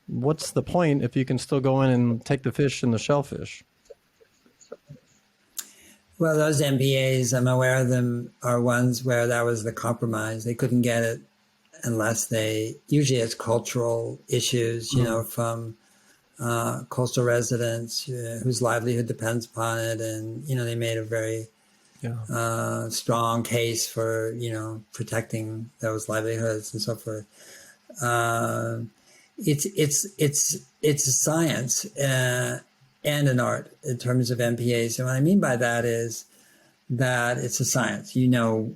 What's the point if you can still go in and take the fish and the shellfish? Well, those MPAs, I'm aware of them, are ones where that was the compromise. They couldn't get it unless usually it's cultural issues, from coastal residents whose livelihood depends upon it. And, they made a very strong case for, protecting those livelihoods and so forth. It's a science. And an art in terms of MPAs. And what I mean by that is that it's a science. You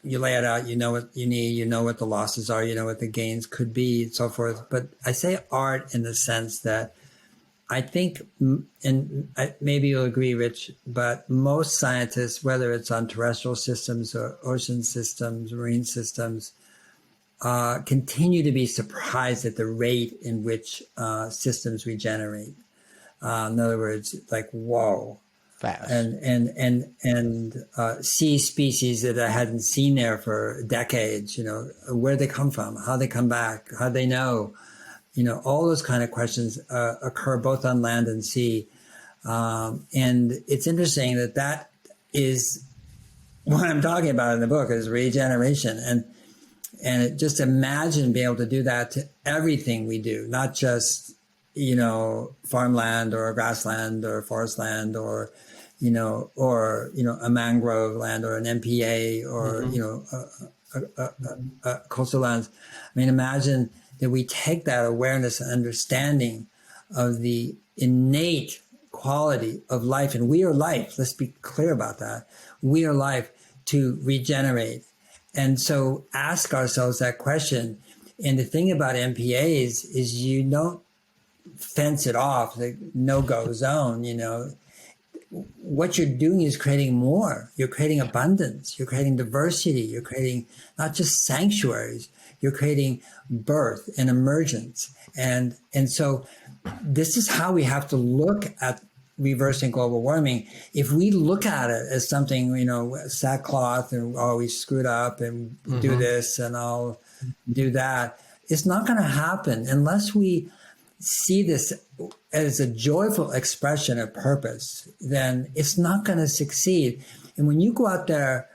lay it out, you know what you need, you know what the losses are, you know what the gains could be, and so forth. But I say art in the sense that I think, and maybe you'll agree, Rich, but most scientists, whether it's on terrestrial systems or ocean systems, marine systems, continue to be surprised at the rate in which systems regenerate. In other words, like, whoa. Fast. And sea species that I hadn't seen there for decades, where they come from, how they come back, how they know, all those kind of questions occur both on land and sea. And it's interesting that is what I'm talking about in the book is regeneration. And just imagine being able to do that to everything we do, not just farmland or grassland or forest land or a mangrove land or an MPA or, coastal lands. I mean, imagine that we take that awareness and understanding of the innate quality of life, and we are life. Let's be clear about that. We are life to regenerate. And so ask ourselves that question. And the thing about MPAs is you don't fence it off, the no-go zone, you know. What you're doing is creating more. You're creating abundance. You're creating diversity. You're creating not just sanctuaries. You're creating birth and emergence. And so this is how we have to look at reversing global warming. If we look at it as something, you know, sackcloth and, oh, we screwed up and do this and I'll do that, it's not going to happen unless we see this as a joyful expression of purpose. Then it's not going to succeed. And when you go out there,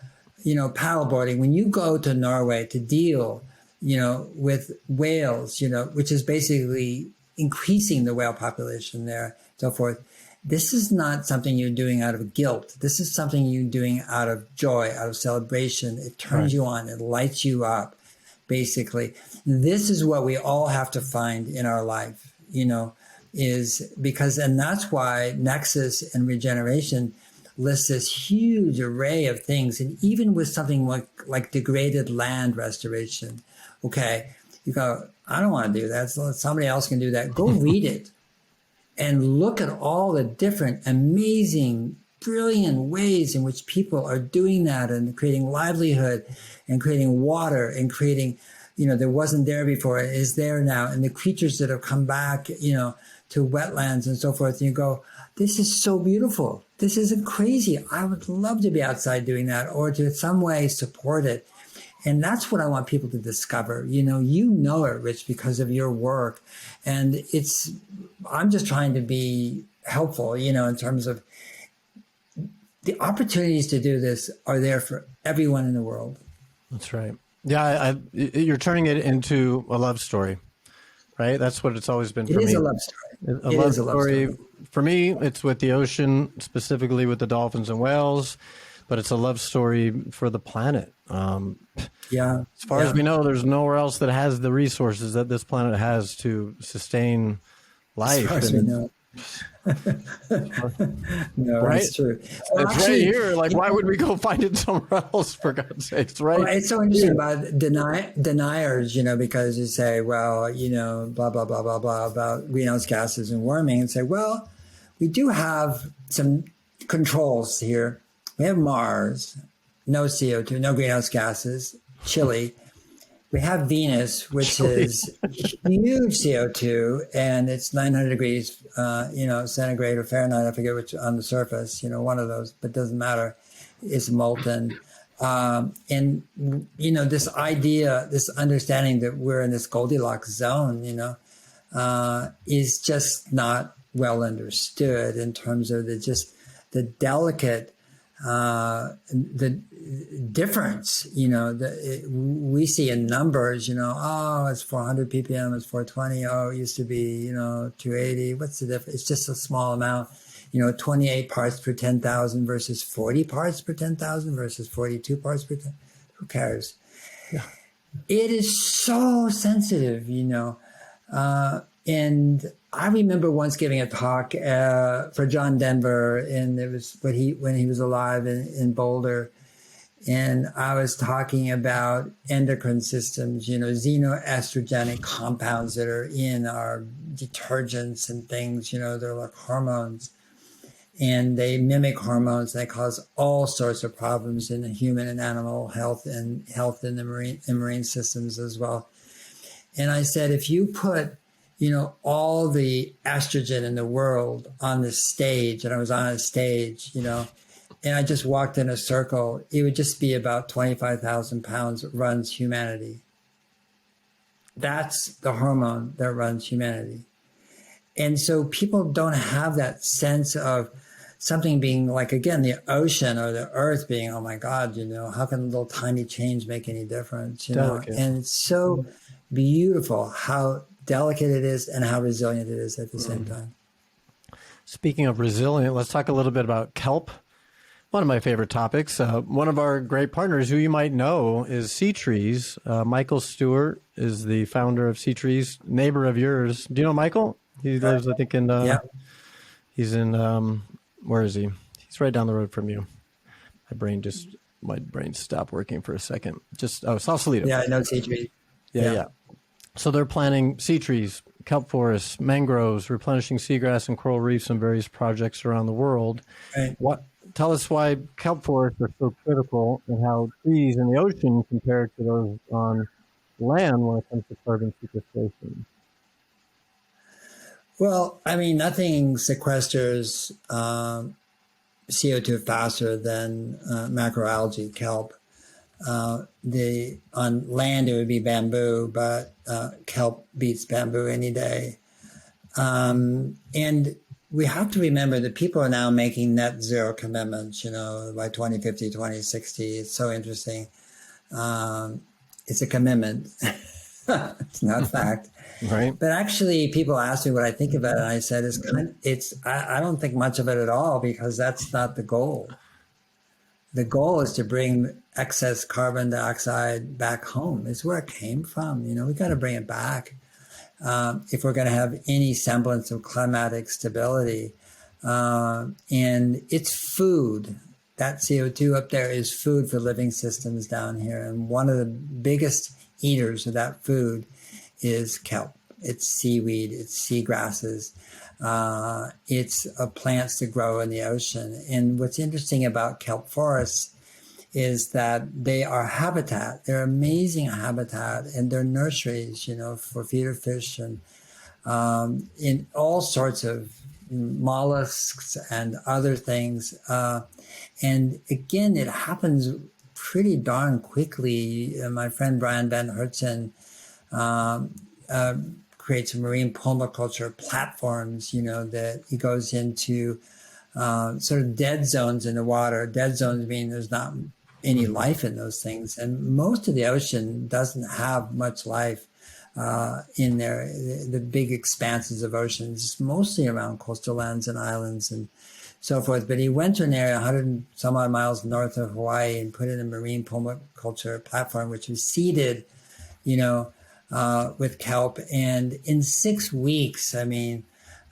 you know, paddleboarding, when you go to Norway to deal, you know, with whales, you know, which is basically increasing the whale population there, so forth. This is not something you're doing out of guilt. This is something you're doing out of joy, out of celebration. It turns you on. It lights you up, basically. This is what we all have to find in our life, you know, is because, and that's why Nexus and Regeneration lists this huge array of things. And even with something like degraded land restoration, okay, you go, I don't want to do that. So somebody else can do that. Go read it. And look at all the different amazing, brilliant ways in which people are doing that and creating livelihood and creating water and creating, you know, that wasn't there before, it is there now. And the creatures that have come back, you know, to wetlands and so forth. And you go, this is so beautiful. This isn't crazy. I would love to be outside doing that or to in some way support it. And that's what I want people to discover. You know it, Rich, because of your work. And I'm just trying to be helpful, you know, in terms of the opportunities to do this are there for everyone in the world. That's right. Yeah, you're turning it into a love story, right? That's what it's always been for me. It is a love story. A love story. For me, it's with the ocean, specifically with the dolphins and whales, but it's a love story for the planet. As far as we know, there's nowhere else that has the resources that this planet has to sustain life. As far as we know. No, right? It's true. Well, it's actually, right here. Like, why would we go find it somewhere else, for God's sakes, right? Well, it's so interesting about deniers, you know, because you say, well, you know, blah, blah, blah, blah, blah, about greenhouse gases and warming, and say, well, we do have some controls here. We have Mars, no CO2, no greenhouse gases, chilly. We have Venus, which is huge CO2, and it's 900 degrees, you know, centigrade or Fahrenheit. I forget which on the surface, you know, one of those, but it doesn't matter. It's molten. And, you know, this idea, this understanding that we're in this Goldilocks zone, you know, is just not well understood in terms of the delicate, the difference, you know, we see in numbers, you know, oh, it's 400 ppm, it's 420. Oh, it used to be, you know, 280. What's the difference? It's just a small amount, you know, 28 parts per 10,000 versus 40 parts per 10,000 versus 42 parts per 10. Who cares? Yeah. It is so sensitive, you know, and I remember once giving a talk for John Denver, and it was when he was alive in Boulder, and I was talking about endocrine systems, you know, xenoestrogenic compounds that are in our detergents and things, you know, they're like hormones, and they mimic hormones. They cause all sorts of problems in the human and animal health and health in the marine systems as well. And I said, if you put, you know, all the estrogen in the world on the stage, and I was on a stage, you know, and I just walked in a circle, it would just be about 25,000 pounds runs humanity. That's the hormone that runs humanity. And so people don't have that sense of something being like, again, the ocean or the earth being, oh my God, you know, how can a little tiny change make any difference? You know, and it's so beautiful how delicate it is and how resilient it is at the same time. Speaking of resilient, let's talk a little bit about kelp. One of my favorite topics. One of our great partners, who you might know, is Sea Trees. Michael Stewart is the founder of Sea Trees, neighbor of yours. Do you know Michael? He lives, I think, in. Yeah. He's in. Where is he? He's right down the road from you. My brain stopped working for a second. Sausalito. Yeah, I know Sea Trees. Yeah. So they're planting sea trees, kelp forests, mangroves, replenishing seagrass and coral reefs in various projects around the world. Right. Tell us why kelp forests are so critical and how trees in the ocean compare to those on land when it comes to carbon sequestration. Well, I mean, nothing sequesters CO2 faster than macroalgae, kelp. On land, it would be bamboo, but kelp beats bamboo any day. And we have to remember that people are now making net zero commitments, by 2050, 2060. It's so interesting. It's a commitment. It's not a fact. Right. But actually, people ask me what I think about it, and I said, I don't think much of it at all, because that's not the goal. The goal is to bring excess carbon dioxide back home. It's where it came from. We got to bring it back if we're going to have any semblance of climatic stability. And it's food. That CO2 up there is food for living systems down here. And one of the biggest eaters of that food is kelp. It's seaweed, it's seagrasses, it's plants that grow in the ocean. And what's interesting about kelp forests is that they are habitat. They're amazing habitat, and they're nurseries, for feeder fish and in all sorts of mollusks and other things. And again, it happens pretty darn quickly. My friend Brian Van Hertzen creates marine permaculture platforms, that he goes into sort of dead zones in the water. Dead zones mean there's not any life in those things. And most of the ocean doesn't have much life in there. The big expanses of oceans, it's mostly around coastal lands and islands and so forth. But he went to an area 100 and some odd miles north of Hawaii and put in a marine permaculture platform, which was seeded, with kelp. And in 6 weeks, they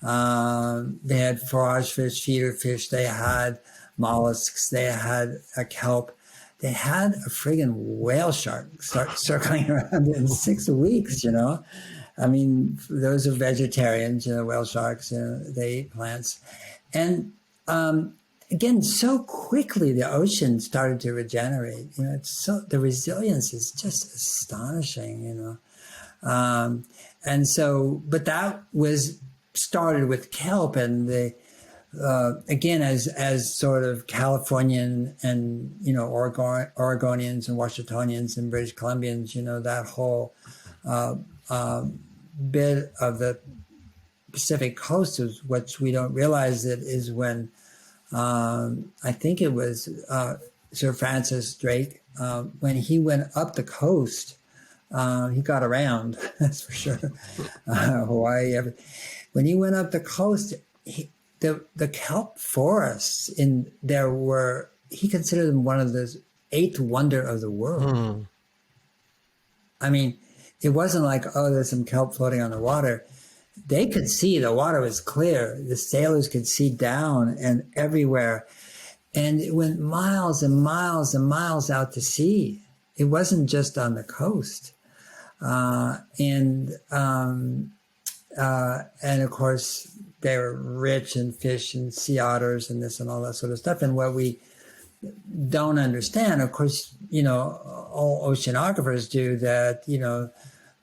had forage fish, feeder fish, they had mollusks, they had a kelp, they had a friggin' whale shark start circling around in 6 weeks, those are vegetarians, whale sharks, they eat plants. And again, so quickly the ocean started to regenerate. The resilience is just astonishing, and so, but that was started with kelp, and again, as sort of Californian and Oregonians and Washingtonians and British Columbians, that whole bit of the Pacific coast is what we don't realize it is when I think it was Sir Francis Drake when he went up the coast. He got around, that's for sure. Hawaii. When he went up the coast, the kelp forests in there he considered them one of the 8th wonder of the world. It wasn't like, there's some kelp floating on the water. They could see the water was clear. The sailors could see down and everywhere. And it went miles and miles and miles out to sea. It wasn't just on the coast. And of course, they were rich in fish and sea otters and this and all that sort of stuff. And what we don't understand, of course, all oceanographers do that,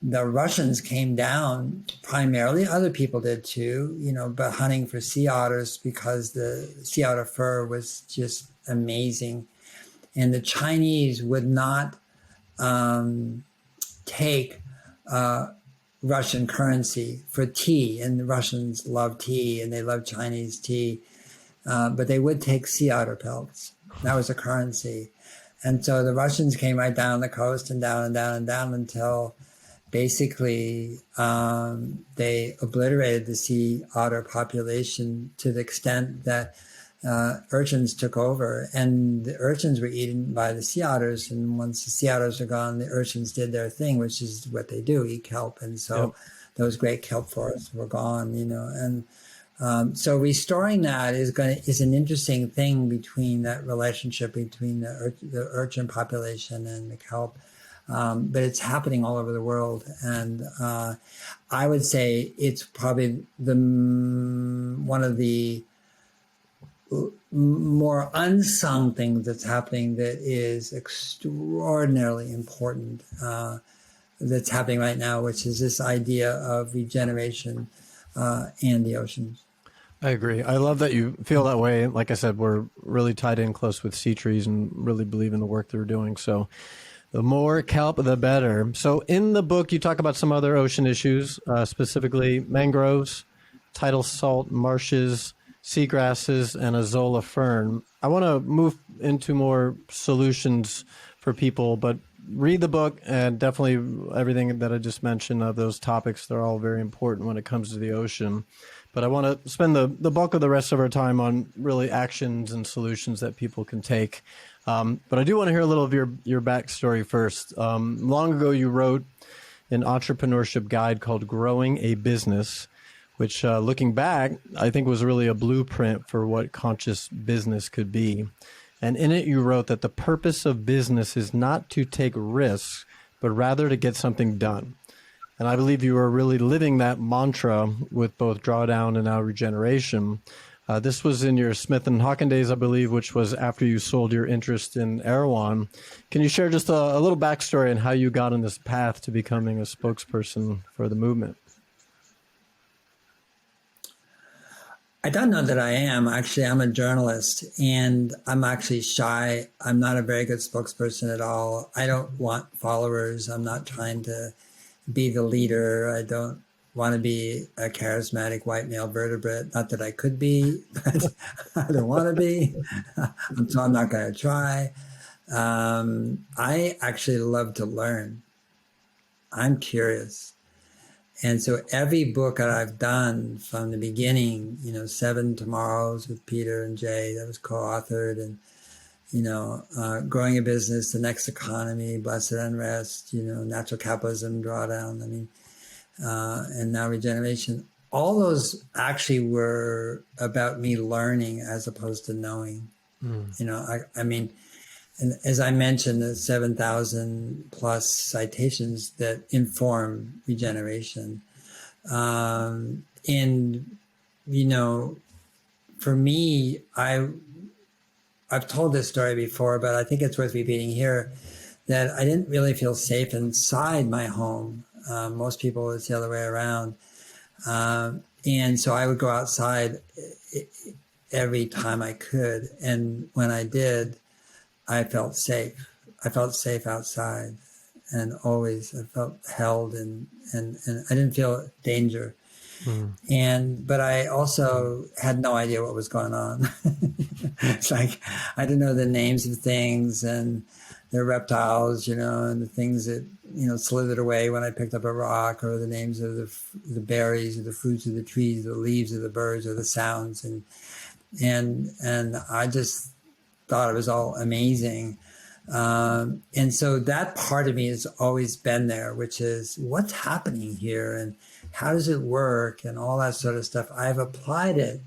the Russians came down primarily, other people did too, but hunting for sea otters because the sea otter fur was just amazing. And the Chinese would not take Russian currency for tea, and the Russians love tea and they love Chinese tea, but they would take sea otter pelts. That was a currency. And so the Russians came right down the coast and down and down and down until basically they obliterated the sea otter population to the extent that urchins took over, and the urchins were eaten by the sea otters. And once the sea otters are gone, the urchins did their thing, which is what they do, eat kelp. And so those great kelp forests were gone, and so restoring that is an interesting thing between that relationship between the urchin population and the kelp. But it's happening all over the world, and I would say it's probably one of the more unsung things that's happening that is extraordinarily important that's happening right now, which is this idea of regeneration and the oceans. I agree. I love that you feel that way. Like I said, we're really tied in close with sea trees and really believe in the work they're doing. So the more kelp, the better. So in the book, you talk about some other ocean issues, specifically mangroves, tidal salt marshes, seagrasses, and azolla fern. I want to move into more solutions for people, but read the book, and definitely everything that I just mentioned of those topics, they're all very important when it comes to the ocean. But I want to spend the bulk of the rest of our time on really actions and solutions that people can take. But I do want to hear a little of your backstory first. Long ago, you wrote an entrepreneurship guide called Growing a Business, which looking back, I think was really a blueprint for what conscious business could be. And in it, you wrote that the purpose of business is not to take risks, but rather to get something done. And I believe you are really living that mantra with both Drawdown and now Regeneration. This was in your Smith and Hawken days, I believe, which was after you sold your interest in Erewhon. Can you share just a little backstory on how you got on this path to becoming a spokesperson for the movement? I don't know that I am. Actually, I'm a journalist, and I'm actually shy. I'm not a very good spokesperson at all. I don't want followers. I'm not trying to be the leader. I don't want to be a charismatic white male vertebrate. Not that I could be, but I don't want to be. So I'm not going to try. I actually love to learn. I'm curious. And so every book that I've done from the beginning, 7 Tomorrows with Peter and Jay, that was co-authored, and, Growing a Business, The Next Economy, Blessed Unrest, Natural Capitalism, Drawdown, and now Regeneration. All those actually were about me learning as opposed to knowing. And as I mentioned, the 7,000 plus citations that inform Regeneration. For me, I've told this story before, but I think it's worth repeating here, that I didn't really feel safe inside my home. Most people, it's the other way around. And so I would go outside every time I could. And when I did, I felt safe. I felt safe outside, and always I felt held, and I didn't feel danger. But I also had no idea what was going on. It's like I didn't know the names of things and the reptiles, and the things that slithered away when I picked up a rock, or the names of the berries, or the fruits of the trees, or the leaves of the birds, or the sounds, and I just thought it was all amazing. And so that part of me has always been there, which is what's happening here and how does it work and all that sort of stuff. I've applied it,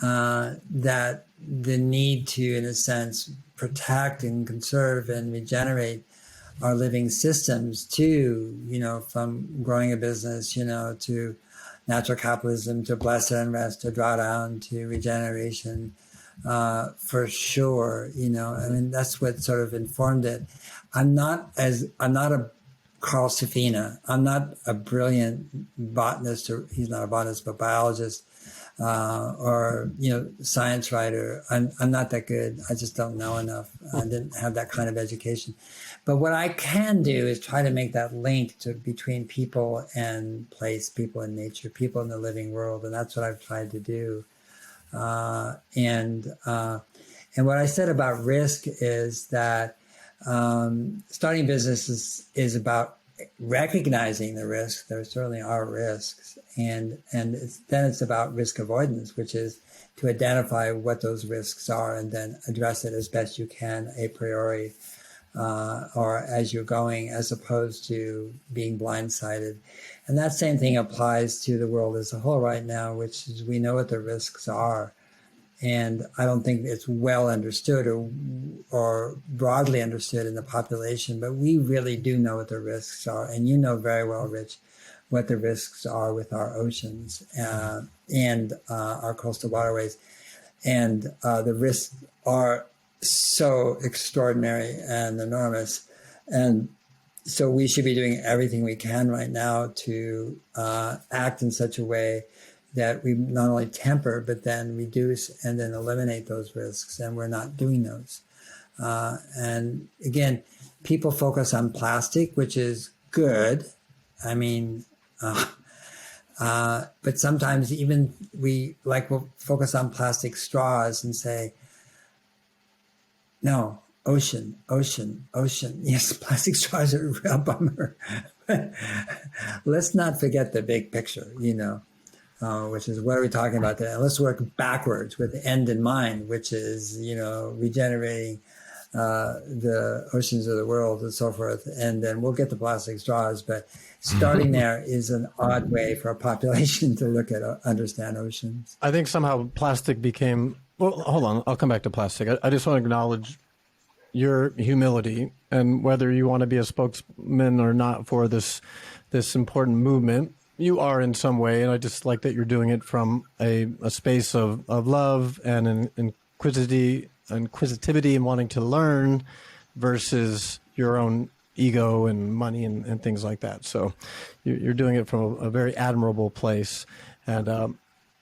that the need to, in a sense, protect and conserve and regenerate our living systems to, from growing a business, to natural capitalism, to blessed unrest, to drawdown, to regeneration. For sure, that's what sort of informed it. I'm not a Carl Safina. I'm not a brilliant botanist, or he's not a botanist, but biologist, or science writer. I'm not that good. I just don't know enough. I didn't have that kind of education. But what I can do is try to make that link between people and place, people and nature, people in the living world, and that's what I've tried to do. And what I said about risk is that starting business is about recognizing the risks, there certainly are risks, and then it's about risk avoidance, which is to identify what those risks are and then address it as best you can a priori, or as you're going, as opposed to being blindsided. And that same thing applies to the world as a whole right now, which is we know what the risks are. And I don't think it's well understood or broadly understood in the population, but we really do know what the risks are. And you know very well, Rich, what the risks are with our oceans and our coastal waterways. And the risks are so extraordinary and enormous. And so we should be doing everything we can right now to act in such a way that we not only temper, but then reduce and then eliminate those risks. And we're not doing those. And again, people focus on plastic, which is good. I mean, but sometimes even we'll focus on plastic straws and say, no, ocean. Yes, plastic straws are a real bummer. Let's not forget the big picture, which is what are we talking about today? Let's work backwards with the end in mind, which is, regenerating the oceans of the world and so forth. And then we'll get the plastic straws. But starting there is an odd way for a population to look at, understand oceans. I think somehow plastic became, well, hold on, I'll come back to plastic. I just want to acknowledge your humility and whether you want to be a spokesman or not for this important movement. You are in some way, and I just like that you're doing it from a space of love and inquisitivity and wanting to learn versus your own ego and money and things like that. So you're doing it from a very admirable place. And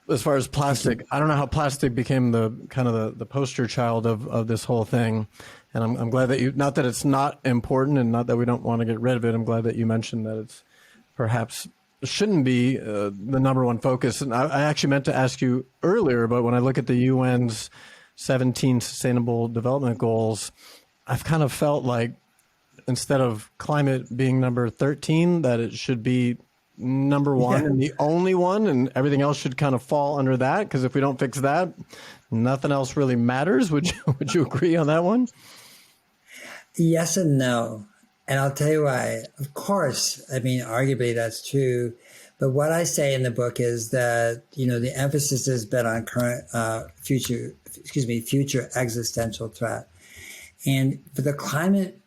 as far as plastic, I don't know how plastic became the kind of the poster child of this whole thing. And I'm glad that not that it's not important and not that we don't want to get rid of it. I'm glad that you mentioned that it's perhaps shouldn't be the number one focus. And I actually meant to ask you earlier, but when I look at the UN's 17 Sustainable Development Goals, I've kind of felt like instead of climate being number 13, that it should be number one and the only one, and everything else should kind of fall under that. Because if we don't fix that, nothing else really matters. Would you agree on that one? Yes and no. And I'll tell you why. Of course, I mean, arguably that's true. But what I say in the book is that, the emphasis has been on future existential threat. And for the climate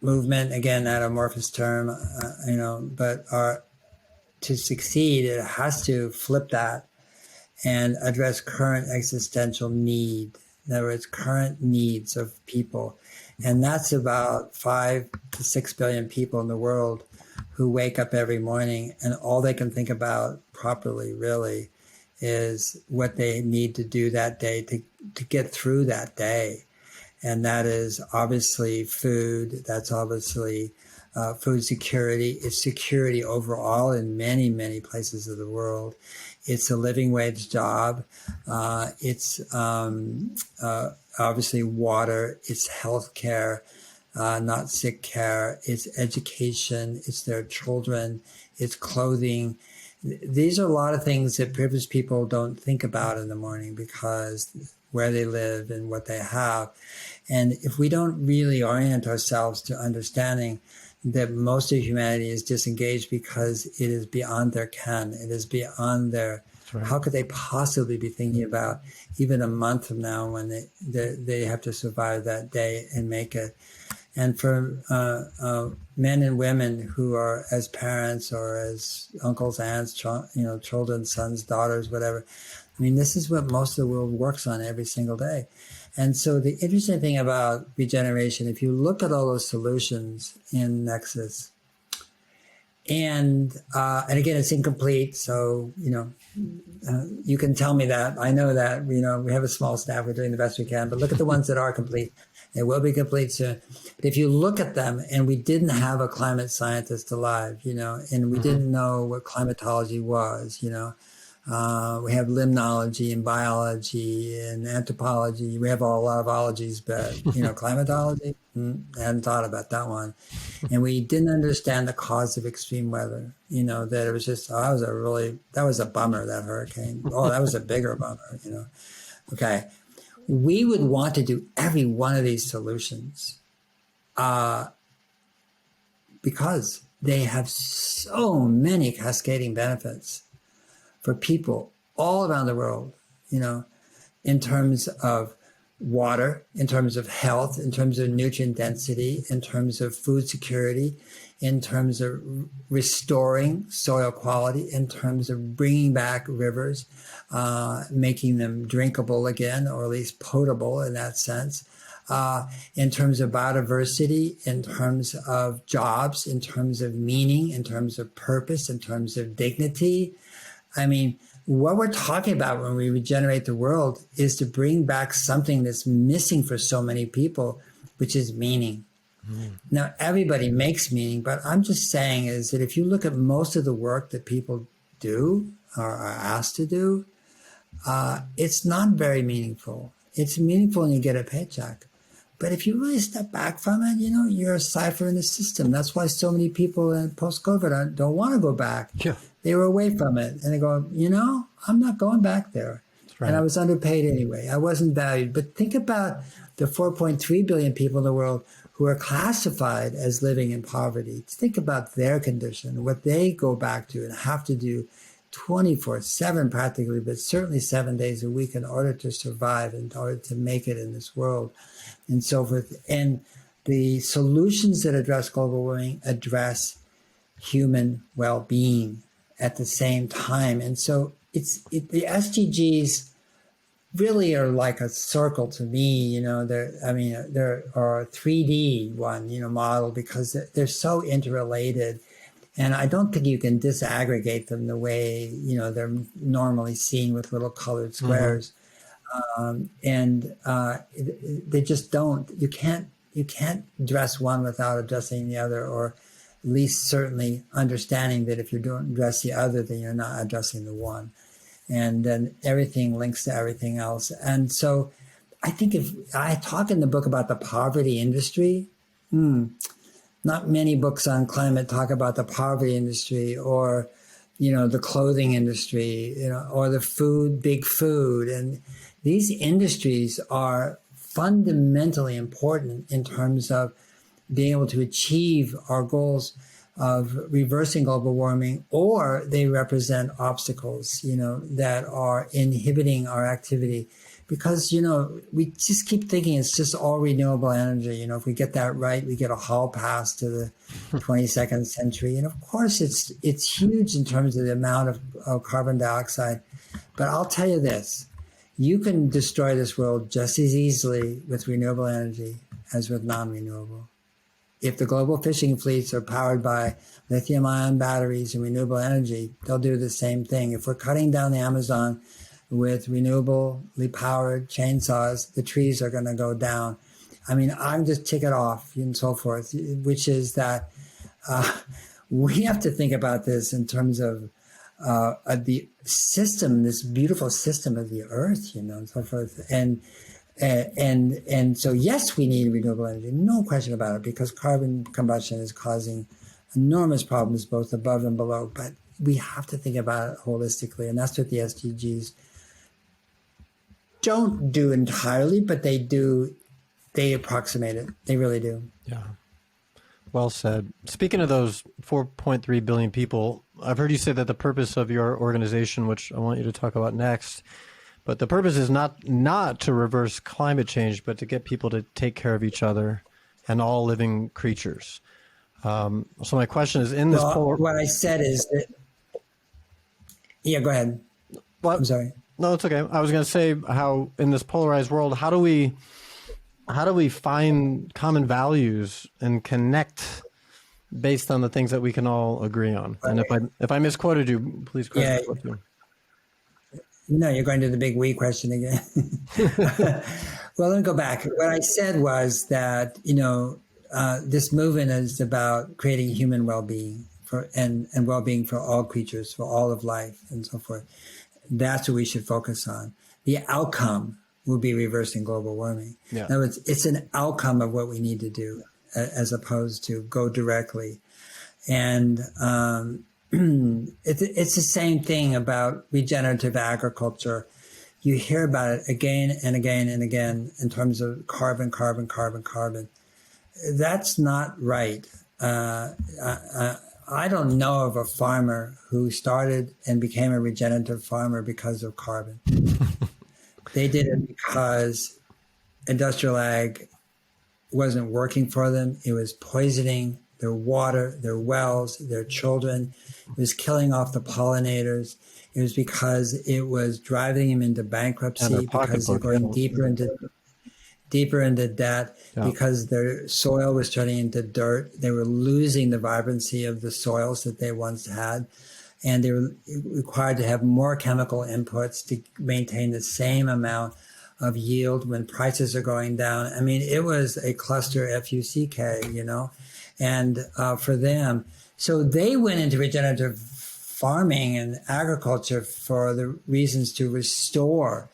movement, again, that amorphous term, but to succeed, it has to flip that and address current existential need. In other words, current needs of people. And that's about 5 to 6 billion people in the world who wake up every morning and all they can think about properly really is what they need to do that day to get through that day. And that is obviously food. That's obviously food security. It's security overall in many, many places of the world. It's a living wage job. It's obviously water. It's healthcare, not sick care. It's education. It's their children. It's clothing. These are a lot of things that privileged people don't think about in the morning because where they live and what they have. And if we don't really orient ourselves to understanding that most of humanity is disengaged because it is beyond their ken, it is beyond their, right. How could they possibly be thinking about even a month from now when they have to survive that day and make it? And for men and women who are as parents or as uncles, aunts, children, sons, daughters, whatever, I mean, this is what most of the world works on every single day. And so the interesting thing about regeneration, if you look at all those solutions in Nexus, and again, it's incomplete. So, you can tell me that. I know that, we have a small staff. We're doing the best we can. But look at the ones that are complete. They will be complete soon. But if you look at them, and we didn't have a climate scientist alive, and we didn't know what climatology was, We have limnology and biology and anthropology. We have a lot of ologies, but, climatology, I hadn't thought about that one. And we didn't understand the cause of extreme weather, that it was just, that was a bummer, that hurricane. Oh, that was a bigger bummer, Okay. We would want to do every one of these solutions because they have so many cascading benefits for people all around the world, in terms of water, in terms of health, in terms of nutrient density, in terms of food security, in terms of restoring soil quality, in terms of bringing back rivers, making them drinkable again, or at least potable in that sense, in terms of biodiversity, in terms of jobs, in terms of meaning, in terms of purpose, in terms of dignity. I mean, what we're talking about when we regenerate the world is to bring back something that's missing for so many people, which is meaning. Now, everybody makes meaning, but I'm just saying is that if you look at most of the work that people do or are asked to do, it's not very meaningful. It's meaningful when you get a paycheck. But if you really step back from it, you're a cipher in the system. That's why so many people in post-COVID don't want to go back. Yeah. They were away from it. And they go, I'm not going back there. Right. And I was underpaid anyway. I wasn't valued. But think about the 4.3 billion people in the world who are classified as living in poverty. Think about their condition, what they go back to and have to do 24/7 practically, but certainly 7 days a week in order to survive, in order to make it in this world and so forth. And the solutions that address global warming address human well-being at the same time. And so the SDGs really are like a circle to me, they're a 3D one, model, because they're so interrelated. And I don't think you can disaggregate them the way, they're normally seen with little colored squares. They just don't. You can't address one without addressing the other, or at least certainly understanding that if you don't address the other, then you're not addressing the one. And then everything links to everything else. And so I think if I talk in the book about the poverty industry, not many books on climate talk about the poverty industry or, the clothing industry, or the big food. And these industries are fundamentally important in terms of being able to achieve our goals of reversing global warming, or they represent obstacles, that are inhibiting our activity. Because, we just keep thinking it's just all renewable energy. If we get that right, we get a hall pass to the 22nd century. And of course, it's huge in terms of the amount of carbon dioxide. But I'll tell you this, you can destroy this world just as easily with renewable energy as with non-renewable. If the global fishing fleets are powered by lithium-ion batteries and renewable energy, they'll do the same thing. If we're cutting down the Amazon with renewably powered chainsaws, the trees are going to go down. I'm just tick it off and so forth, which is that we have to think about this in terms of the system, this beautiful system of the earth, and so forth. And so, yes, we need renewable energy, no question about it, because carbon combustion is causing enormous problems both above and below. But we have to think about it holistically, and that's what the SDGs don't do entirely, but they do. They approximate it. They really do. Yeah. Well said. Speaking of those 4.3 billion people, I've heard you say that the purpose of your organization, which I want you to talk about next, but the purpose is not to reverse climate change, but to get people to take care of each other and all living creatures. So my question is, in this what I said is that, yeah, go ahead. Well, I'm sorry. No, it's okay. I was going to say how in this polarized world, how do we find common values and connect based on the things that we can all agree on? Right. And if I misquoted you, please correct me. No, you're going to the big we question again. Well, let me go back. What I said was that, this movement is about creating human well-being and well-being for all creatures, for all of life, and so forth. That's what we should focus on. The outcome will be reversing global warming. Yeah. In other words, it's an outcome of what we need to do, as opposed to go directly. And it's the same thing about regenerative agriculture. You hear about it again and again and again in terms of carbon. That's not right. I don't know of a farmer who started and became a regenerative farmer because of carbon. They did it because industrial ag wasn't working for them. It was poisoning their water, their wells, their children. It was killing off the pollinators. It was because it was driving them into bankruptcy, because they're going deeper into debt, because their soil was turning into dirt. They were losing the vibrancy of the soils that they once had. And they were required to have more chemical inputs to maintain the same amount of yield when prices are going down. I mean, it was a cluster F-U-C-K, and for them. So they went into regenerative farming and agriculture for the reasons to restore.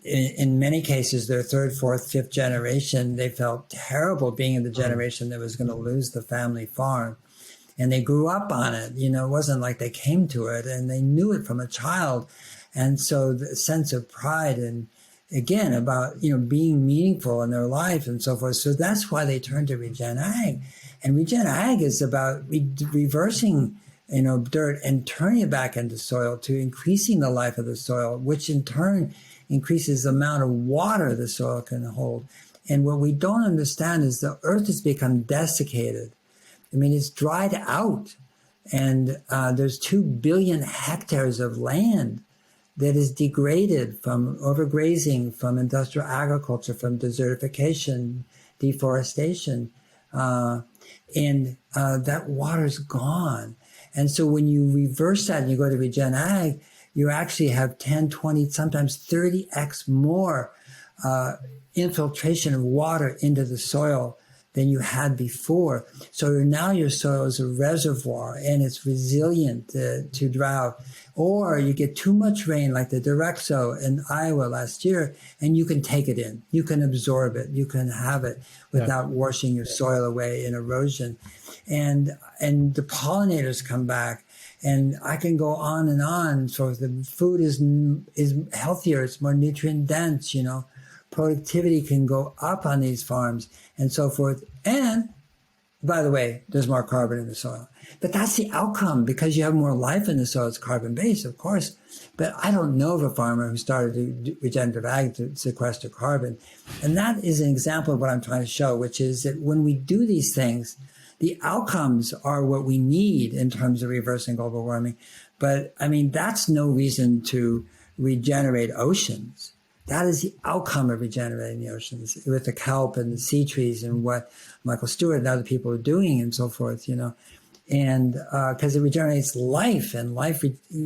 In many cases, their third, fourth, fifth generation, they felt terrible being in the generation that was going to lose the family farm. And they grew up on it. It wasn't like they came to it, and they knew it from a child. And so the sense of pride and, again, about, being meaningful in their life and so forth. So that's why they turned to Regen Ag. And Regen Ag is about reversing, dirt and turning it back into soil, to increasing the life of the soil, which in turn increases the amount of water the soil can hold. And what we don't understand is the earth has become desiccated. I mean, it's dried out, and there's 2 billion hectares of land that is degraded from overgrazing, from industrial agriculture, from desertification, deforestation, and that water's gone. And so when you reverse that and you go to Regen Ag, you actually have 10, 20, sometimes 30x more infiltration of water into the soil than you had before. So now your soil is a reservoir, and it's resilient to drought. Or you get too much rain, like the Direxo in Iowa last year, and you can take it in. You can absorb it. You can have it without washing your soil away in erosion. And the pollinators come back, and I can go on and on. So the food is healthier. It's more nutrient dense, Productivity can go up on these farms and so forth. And by the way, there's more carbon in the soil. But that's the outcome, because you have more life in the soil. It's carbon-based, of course. But I don't know of a farmer who started to do regenerative ag to sequester carbon. And that is an example of what I'm trying to show, which is that when we do these things, the outcomes are what we need in terms of reversing global warming. But I mean, that's no reason to regenerate oceans. That is the outcome of regenerating the oceans with the kelp and the sea trees and what Michael Stewart and other people are doing and so forth, and because it regenerates life, and life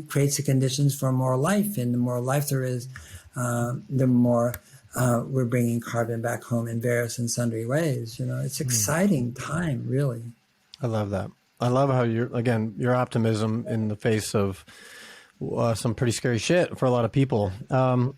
creates the conditions for more life. And the more life there is, the more we're bringing carbon back home in various and sundry ways. It's exciting time, really. I love that. I love how your optimism in the face of some pretty scary shit for a lot of people.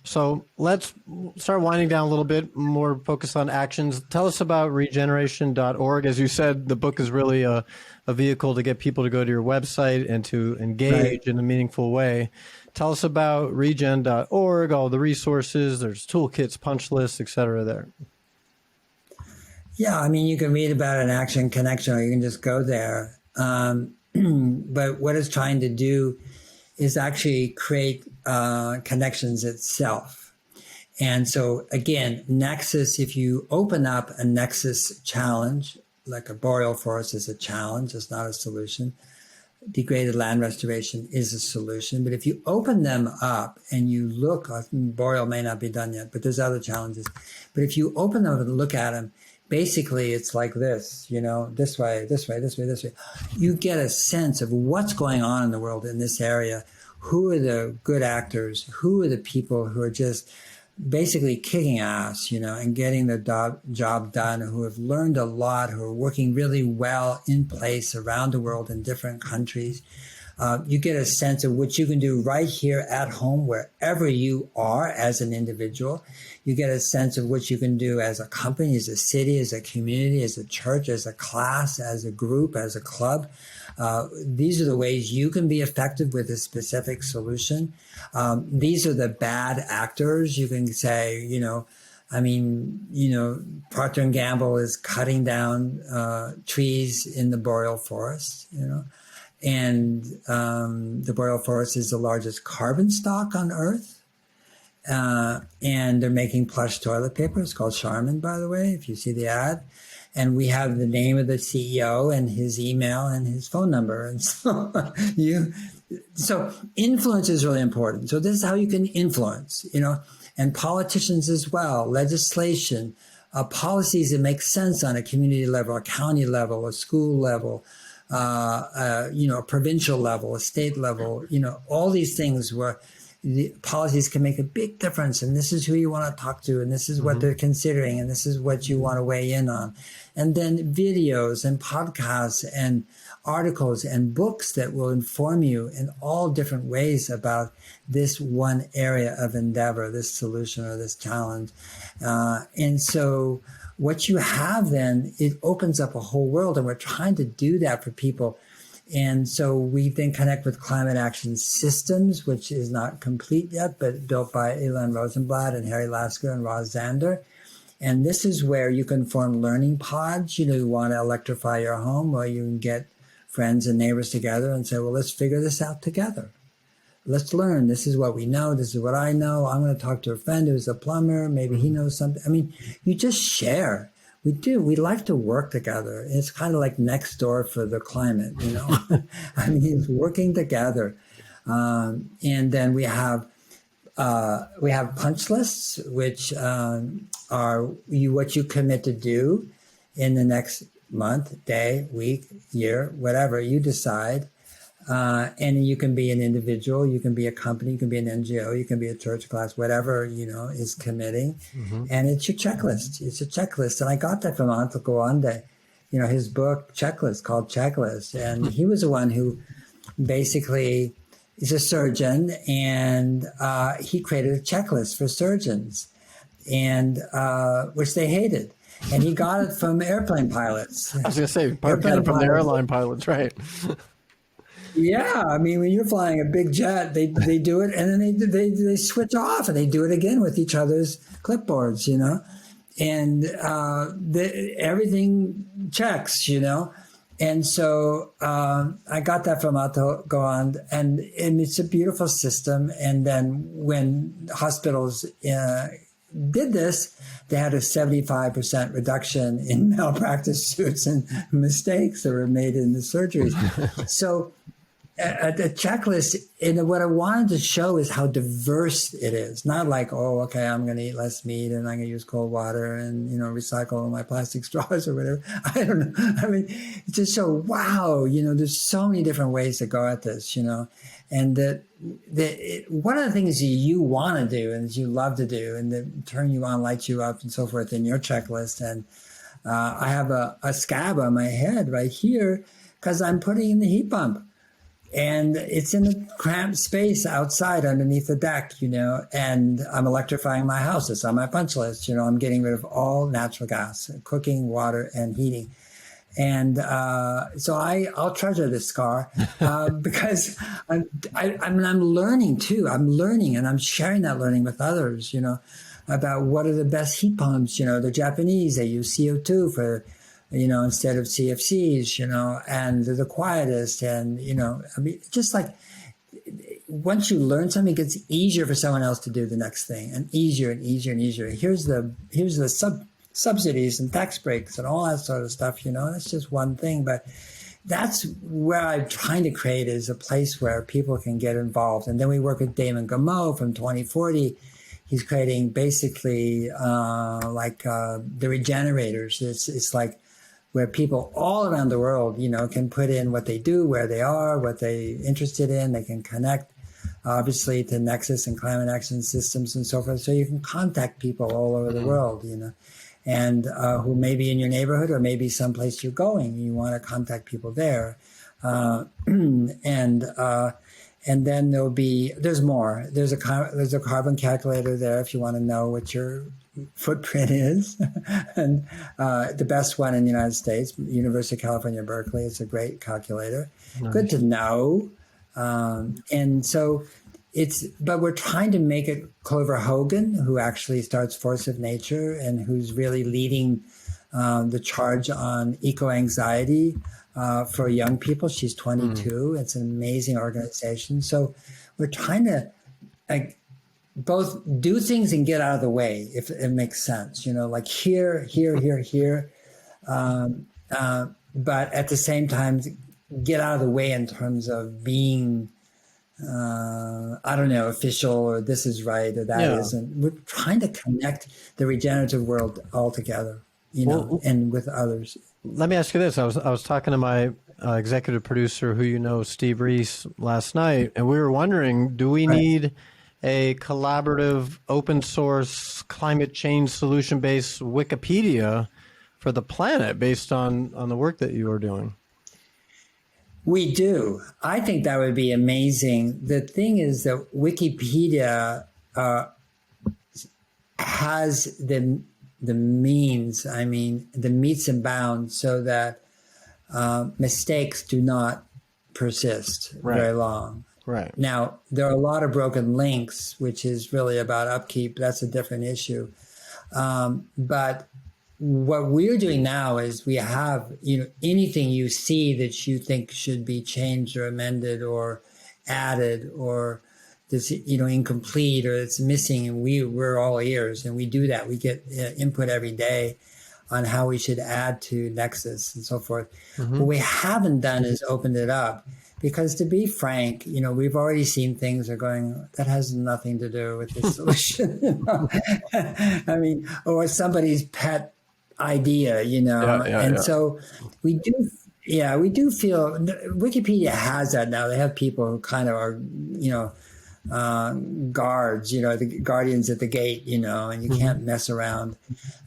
So let's start winding down a little bit, more focused on actions. Tell us about regeneration.org. As you said, the book is really a vehicle to get people to go to your website and to engage in a meaningful way. Tell us about regen.org, all the resources. There's toolkits, punch lists, et cetera there. Yeah, I mean, you can read about it in Action Connection, or you can just go there. But what it's trying to do is actually create connections itself. And so again, Nexus, if you open up a Nexus challenge, like a boreal forest is a challenge, it's not a solution. Degraded land restoration is a solution. But if you open them up and you look, boreal may not be done yet, but there's other challenges. But if you open them up and look at them, basically it's like this, this way, this way, this way, this way. You get a sense of what's going on in the world in this area. Who are the good actors? Who are the people who are just basically kicking ass, and getting the job done, who have learned a lot, who are working really well in place around the world in different countries. You get a sense of what you can do right here at home, wherever you are as an individual. You get a sense of what you can do as a company, as a city, as a community, as a church, as a class, as a group, as a club. These are the ways you can be effective with a specific solution. These are the bad actors. You can say, Procter & Gamble is cutting down trees in the boreal forest, and the boreal forest is the largest carbon stock on Earth. And they're making plush toilet paper. It's called Charmin, by the way, if you see the ad. And we have the name of the CEO and his email and his phone number. And so influence is really important. So this is how you can influence, and politicians as well, legislation, policies that make sense on a community level, a county level, a school level, a provincial level, a state level, all these things where the policies can make a big difference. And this is who you want to talk to. And this is what they're considering. And this is what you want to weigh in on. And then videos and podcasts and articles and books that will inform you in all different ways about this one area of endeavor, this solution or this challenge. And so what you have then, it opens up a whole world. And we're trying to do that for people. And so we then connect with Climate Action Systems, which is not complete yet, but built by Elon Rosenblatt and Harry Lasker and Ross Zander. And this is where you can form learning pods. You want to electrify your home, or you can get friends and neighbors together and say, well, let's figure this out together. Let's learn. This is what we know. This is what I know. I'm going to talk to a friend who's a plumber. Maybe he knows something. I mean, you just share. We do. We like to work together. It's kind of like next door for the climate, I mean, it's working together. And then we have punch lists, which are what you commit to do in the next month, day, week, year, whatever you decide. And you can be an individual, you can be a company, you can be an NGO, you can be a church class, whatever, is committing. And it's your checklist. It's a checklist. And I got that from Antal Gawande, his book, Checklist, called Checklist. And he was the one who basically is a surgeon, and he created a checklist for surgeons, and which they hated. And he got it from airplane pilots. I was going to say, from the airline pilots, right? Yeah, I mean, when you're flying a big jet, they do it, and then they switch off, and they do it again with each other's clipboards, and everything checks, And so I got that from Antal Gawande, and it's a beautiful system. And then when hospitals did this, they had a 75% reduction in malpractice suits and mistakes that were made in the surgeries. So the checklist, and what I wanted to show is how diverse it is. Not like, I'm going to eat less meat and I'm going to use cold water and, recycle my plastic straws or whatever. I don't know. I mean, just show, wow, there's so many different ways to go at this, and one of the things that you want to do and you love to do and that turn you on, light you up and so forth in your checklist. And I have a scab on my head right here because I'm putting in the heat pump. And it's in a cramped space outside underneath the deck, and I'm electrifying my house. It's on my punch list. I'm getting rid of all natural gas, cooking, water, and heating. And so I'll treasure this scar because I'm learning too. I'm learning, and I'm sharing that learning with others, about what are the best heat pumps. The Japanese, they use CO2 for instead of CFCs, and they're the quietest. And, I mean, just like once you learn something, it gets easier for someone else to do the next thing, and easier and easier and easier. Here's the subsidies and tax breaks and all that sort of stuff, that's just one thing. But that's where I'm trying to create is a place where people can get involved. And then we work with Damon Gameau from 2040. He's creating basically the Regenerators. It's like where people all around the world, can put in what they do, where they are, what they're interested in. They can connect obviously to nexus and climate action systems and so forth. So you can contact people all over the world, and who may be in your neighborhood or maybe someplace you're going. You want to contact people there. And then there's more. There's a carbon calculator there if you want to know what your footprint is. And the best one in the United States, University of California, Berkeley. It's a great calculator. Nice. Good to know. And so but we're trying to make it Clover Hogan, who actually starts Force of Nature and who's really leading the charge on eco-anxiety for young people. She's 22. It's an amazing organization. So we're trying to both do things and get out of the way, if it makes sense, like here. But at the same time, get out of the way in terms of being, official, or this is right or that isn't. We're trying to connect the regenerative world all together, and with others. Let me ask you this. I was talking to my executive producer, who Steve Reese, last night, and we were wondering, do we need a collaborative, open source, climate change solution-based Wikipedia for the planet based on the work that you are doing? We do. I think that would be amazing. The thing is that Wikipedia has the means, the metes and bounds, so that mistakes do not persist very long. Right. Now, there are a lot of broken links, which is really about upkeep. That's a different issue. But what we're doing now is we have, anything you see that you think should be changed or amended or added, or that's, incomplete, or it's missing, and we're all ears, and we do that. We get input every day on how we should add to Nexus and so forth. Mm-hmm. What we haven't done is opened it up, because to be frank, we've already seen things that are going, that has nothing to do with the solution. Or somebody's pet idea, So we do feel Wikipedia has that now. They have people who kind of are, guards, the guardians at the gate, and you can't mess around,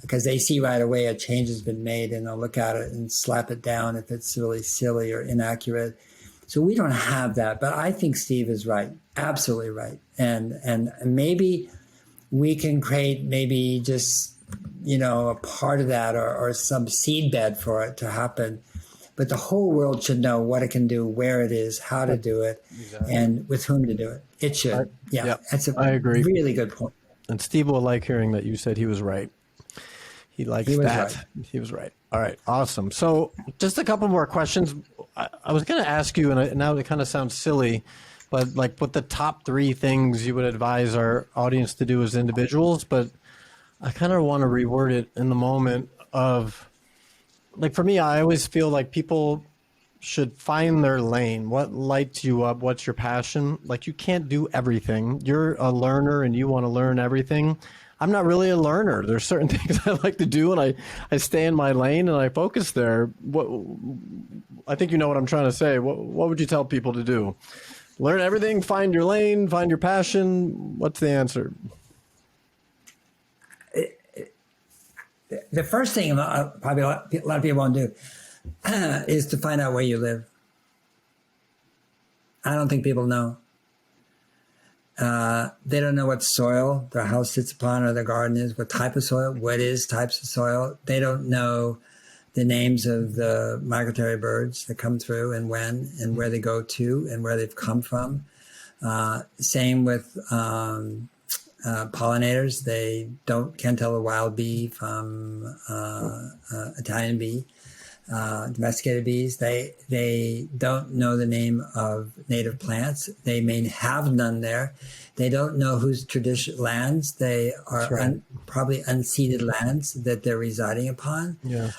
because they see right away a change has been made, and they'll look at it and slap it down if it's really silly or inaccurate. So we don't have that, but I think Steve is right, absolutely right. And maybe we can create maybe just, a part of that, or some seedbed for it to happen. But the whole world should know what it can do, where it is, how to do it, and with whom to do it. It should. That's I agree. Really good point. And Steve will like hearing that you said he was right. He likes that. Right. He was right. All right. Awesome. So just a couple more questions. I was going to ask you, and now it kind of sounds silly, but what the top 3 things you would advise our audience to do as individuals, but I kind of want to reword it in the moment of, for me, I always feel like people should find their lane. What lights you up? What's your passion? You can't do everything. You're a learner and you want to learn everything. I'm not really a learner. There's certain things I like to do, and I stay in my lane and I focus there. I think you know what I'm trying to say. What would you tell people to do? Learn everything, find your lane, find your passion. What's the answer? The first thing probably a lot of people won't do is to find out where you live. I don't think people know. They don't know what soil their house sits upon or their garden is, what type of soil, what is types of soil. They don't know the names of the migratory birds that come through and when and where they go to and where they've come from. Same with pollinators. They can't tell a wild bee from Italian bee. Domesticated bees, they don't know the name of native plants. They may have none there. They don't know whose traditional lands. They are probably unceded lands that they're residing upon. Yeah.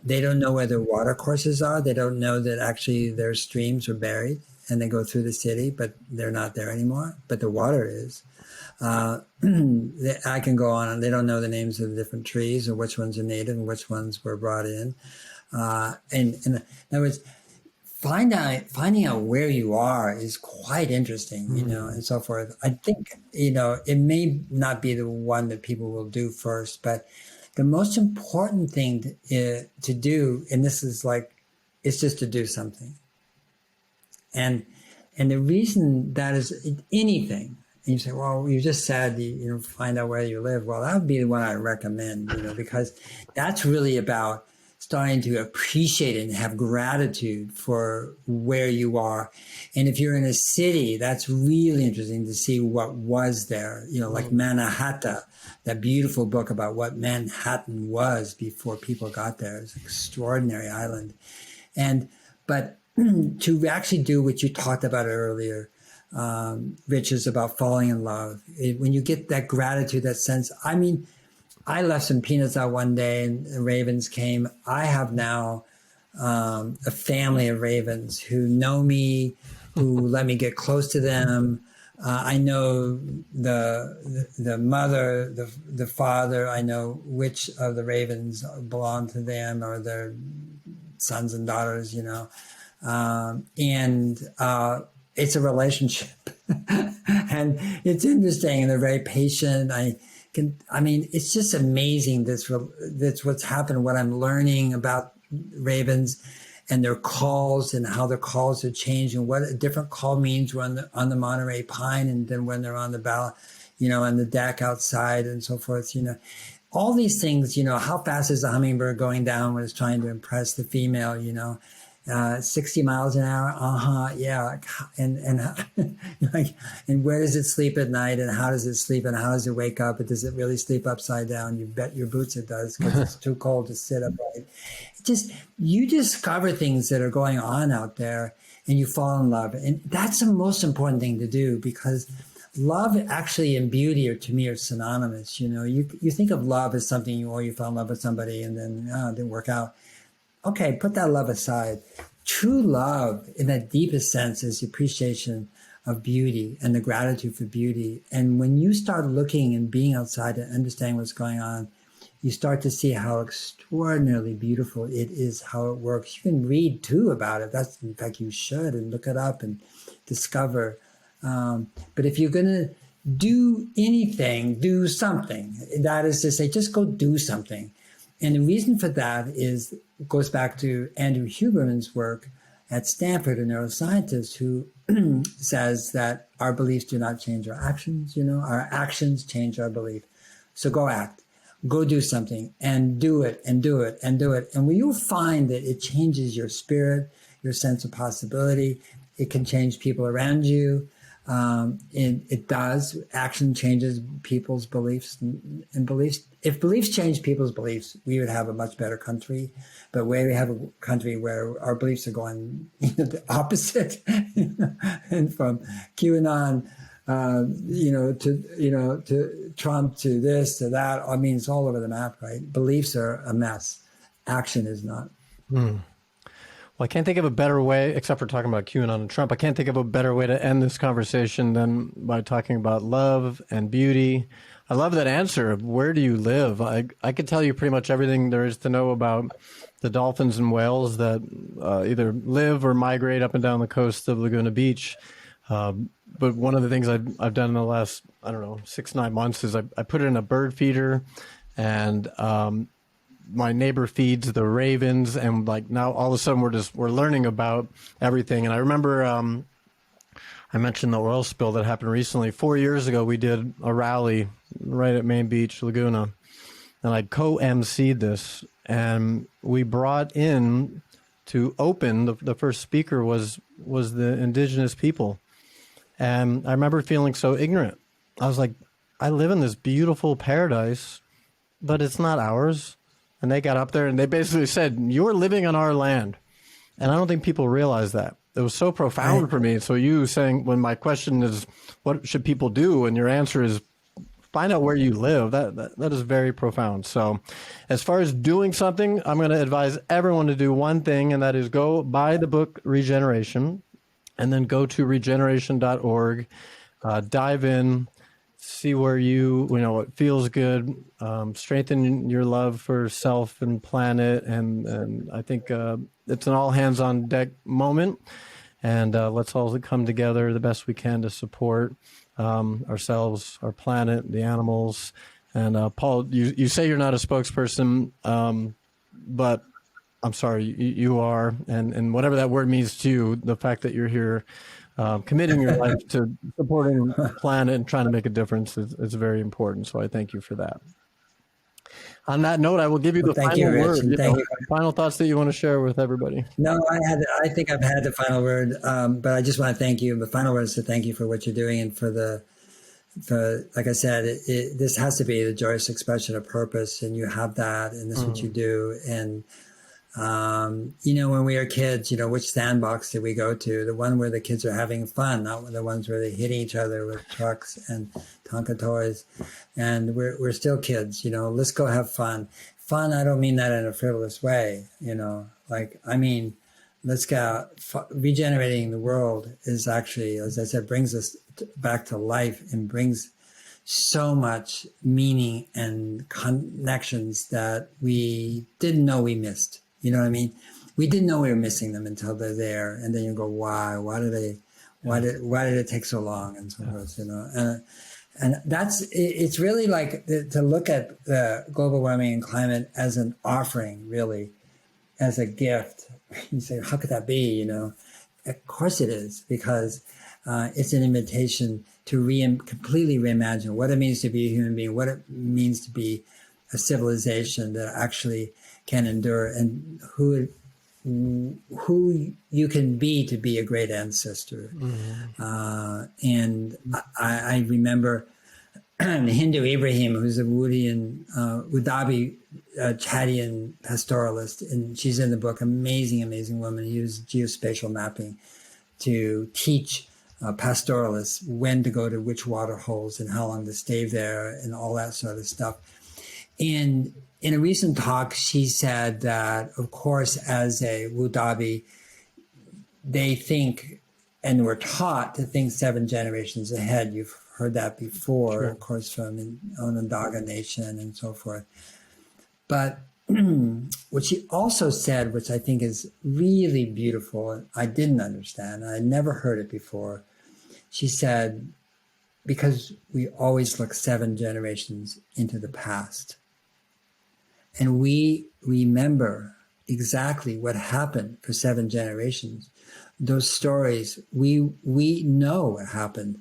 They don't know where their water courses are. They don't know that actually their streams are buried and they go through the city, but they're not there anymore. But the water is. I can go on, and they don't know the names of the different trees or which ones are native and which ones were brought in. And in other words, finding out where you are is quite interesting, and so forth. I think, it may not be the one that people will do first, but the most important thing to do, and this is it's just to do something. And the reason that is anything, and you say, well, you just said, find out where you live. Well, that would be the one I recommend, because that's really about starting to appreciate it and have gratitude for where you are. And if you're in a city, that's really interesting to see what was there, like Manhattan, that beautiful book about what Manhattan was before people got there. It's an extraordinary island. But to actually do what you talked about earlier, Rich, is about falling in love. When you get that gratitude, that sense, I left some peanuts out one day and ravens came. I have now a family of ravens who know me, who let me get close to them. I know the mother, the father. I know which of the ravens belong to them or their sons and daughters, and it's a relationship. And it's interesting, and they're very patient. It's just amazing. That's what's happened. What I'm learning about ravens and their calls and how their calls have changed and what a different call means when on the Monterey Pine and then when they're on the bow, on the deck outside and so forth. All these things. How fast is a hummingbird going down when it's trying to impress the female? 60 miles an hour. Yeah. And and where does it sleep at night? And how does it sleep? And how does it wake up? And does it really sleep upside down? You bet your boots it does, because it's too cold to sit upright. You discover things that are going on out there and you fall in love. And that's the most important thing to do, because love actually and beauty to me are synonymous. You think of love as something you fell in love with somebody and then it didn't work out. Okay, put that love aside. True love, in that deepest sense, is the appreciation of beauty and the gratitude for beauty. And when you start looking and being outside and understanding what's going on, you start to see how extraordinarily beautiful it is, how it works. You can read too about it. In fact, you should, and look it up and discover. But if you're going to do anything, do something. That is to say, just go do something. And the reason for that goes back to Andrew Huberman's work at Stanford, a neuroscientist who says that our beliefs do not change our actions. Our actions change our belief. So go act, go do something, and do it, and do it, and do it. And you'll find that it changes your spirit, your sense of possibility. It can change people around you. It does. Action changes people's beliefs and beliefs. If beliefs change people's beliefs, we would have a much better country. But we have a country where our beliefs are going the opposite, and from QAnon, to Trump, to this, to that. It's all over the map, right? Beliefs are a mess. Action is not. Well, I can't think of a better way, except for talking about QAnon and Trump, I can't think of a better way to end this conversation than by talking about love and beauty. I love that answer of where do you live? I could tell you pretty much everything there is to know about the dolphins and whales that either live or migrate up and down the coast of Laguna Beach. But one of the things I've done in the last, 6-9 months is I put it in a bird feeder, and my neighbor feeds the ravens, and now all of a sudden we're learning about everything. And I remember I mentioned the oil spill that happened recently. 4 years ago, we did a rally right at Main Beach, Laguna, and I co-emceed this. And we brought in to open, the first speaker was the indigenous people. And I remember feeling so ignorant. I was like, I live in this beautiful paradise, but it's not ours. And they got up there and they basically said, you're living on our land. And I don't think people realize that. It was so profound for me. So you saying, when my question is, what should people do? And your answer is, find out where you live. That is very profound. So as far as doing something, I'm going to advise everyone to do one thing, and that is go buy the book Regeneration, and then go to regeneration.org, dive in, see where what feels good, strengthen your love for self and planet. And I think it's an all hands on deck moment. And let's all come together the best we can to support ourselves, our planet, the animals. And Paul, you say you're not a spokesperson, but I'm sorry, you are. And whatever that word means to you, the fact that you're here committing your life to supporting the planet and trying to make a difference is very important. So I thank you for that. On that note, I will give you the final word. Final thoughts that you want to share with everybody. No, I think I've had the final word, but I just want to thank you. The final word is to thank you for what you're doing and for like I said, this has to be the joyous expression of purpose, and you have that, and this is what you do. And when we were kids, which sandbox did we go to? The one where the kids are having fun, not the ones where they're hitting each other with trucks and Tonka toys. And we're still kids, let's go have fun. Fun, I don't mean that in a frivolous way, I mean, let's go. Regenerating the world is actually, as I said, brings us back to life and brings so much meaning and connections that we didn't know we missed. You know what I mean? We didn't know we were missing them until they're there, and then you go, "Why? Why did it take so long?" And so forth. And it's really like to look at the global warming and climate as an offering, really, as a gift. You say, "How could that be?" Of course it is, because it's an invitation to completely reimagine what it means to be a human being, what it means to be a civilization that actually can endure, and who you can be to be a great ancestor. And I remember the Hindu Ibrahim, who's a Wadabi Chadian pastoralist, and she's in the book, amazing woman. He used geospatial mapping to teach pastoralists when to go to which water holes and how long to stay there and all that sort of stuff. And in a recent talk, she said that, of course, as a Wadabi, they think and were taught to think 7 generations ahead. You've heard that before, sure. Of course, from Onondaga Nation and so forth. But what she also said, which I think is really beautiful, I didn't understand, I never heard it before. She said, because we always look 7 generations into the past, and we remember exactly what happened for 7 generations. Those stories, we know what happened.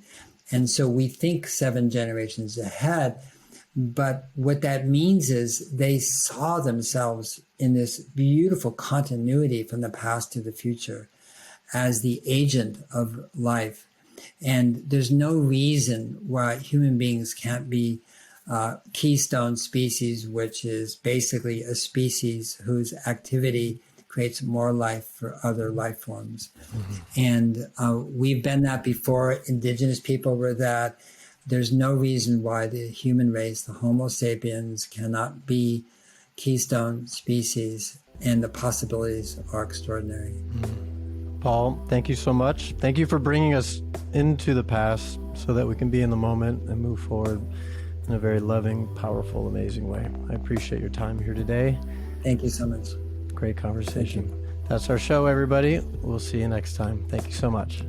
And so we think 7 generations ahead. But what that means is they saw themselves in this beautiful continuity from the past to the future as the agent of life. And there's no reason why human beings can't be keystone species, which is basically a species whose activity creates more life for other life forms. And we've been that before. Indigenous people were that. There's no reason why the human race, the Homo sapiens, cannot be keystone species, and the possibilities are extraordinary. Paul, thank you so much. Thank you for bringing us into the past so that we can be in the moment and move forward in a very loving, powerful, amazing way. I appreciate your time here today. Thank you so much. Great conversation. That's our show, everybody. We'll see you next time. Thank you so much.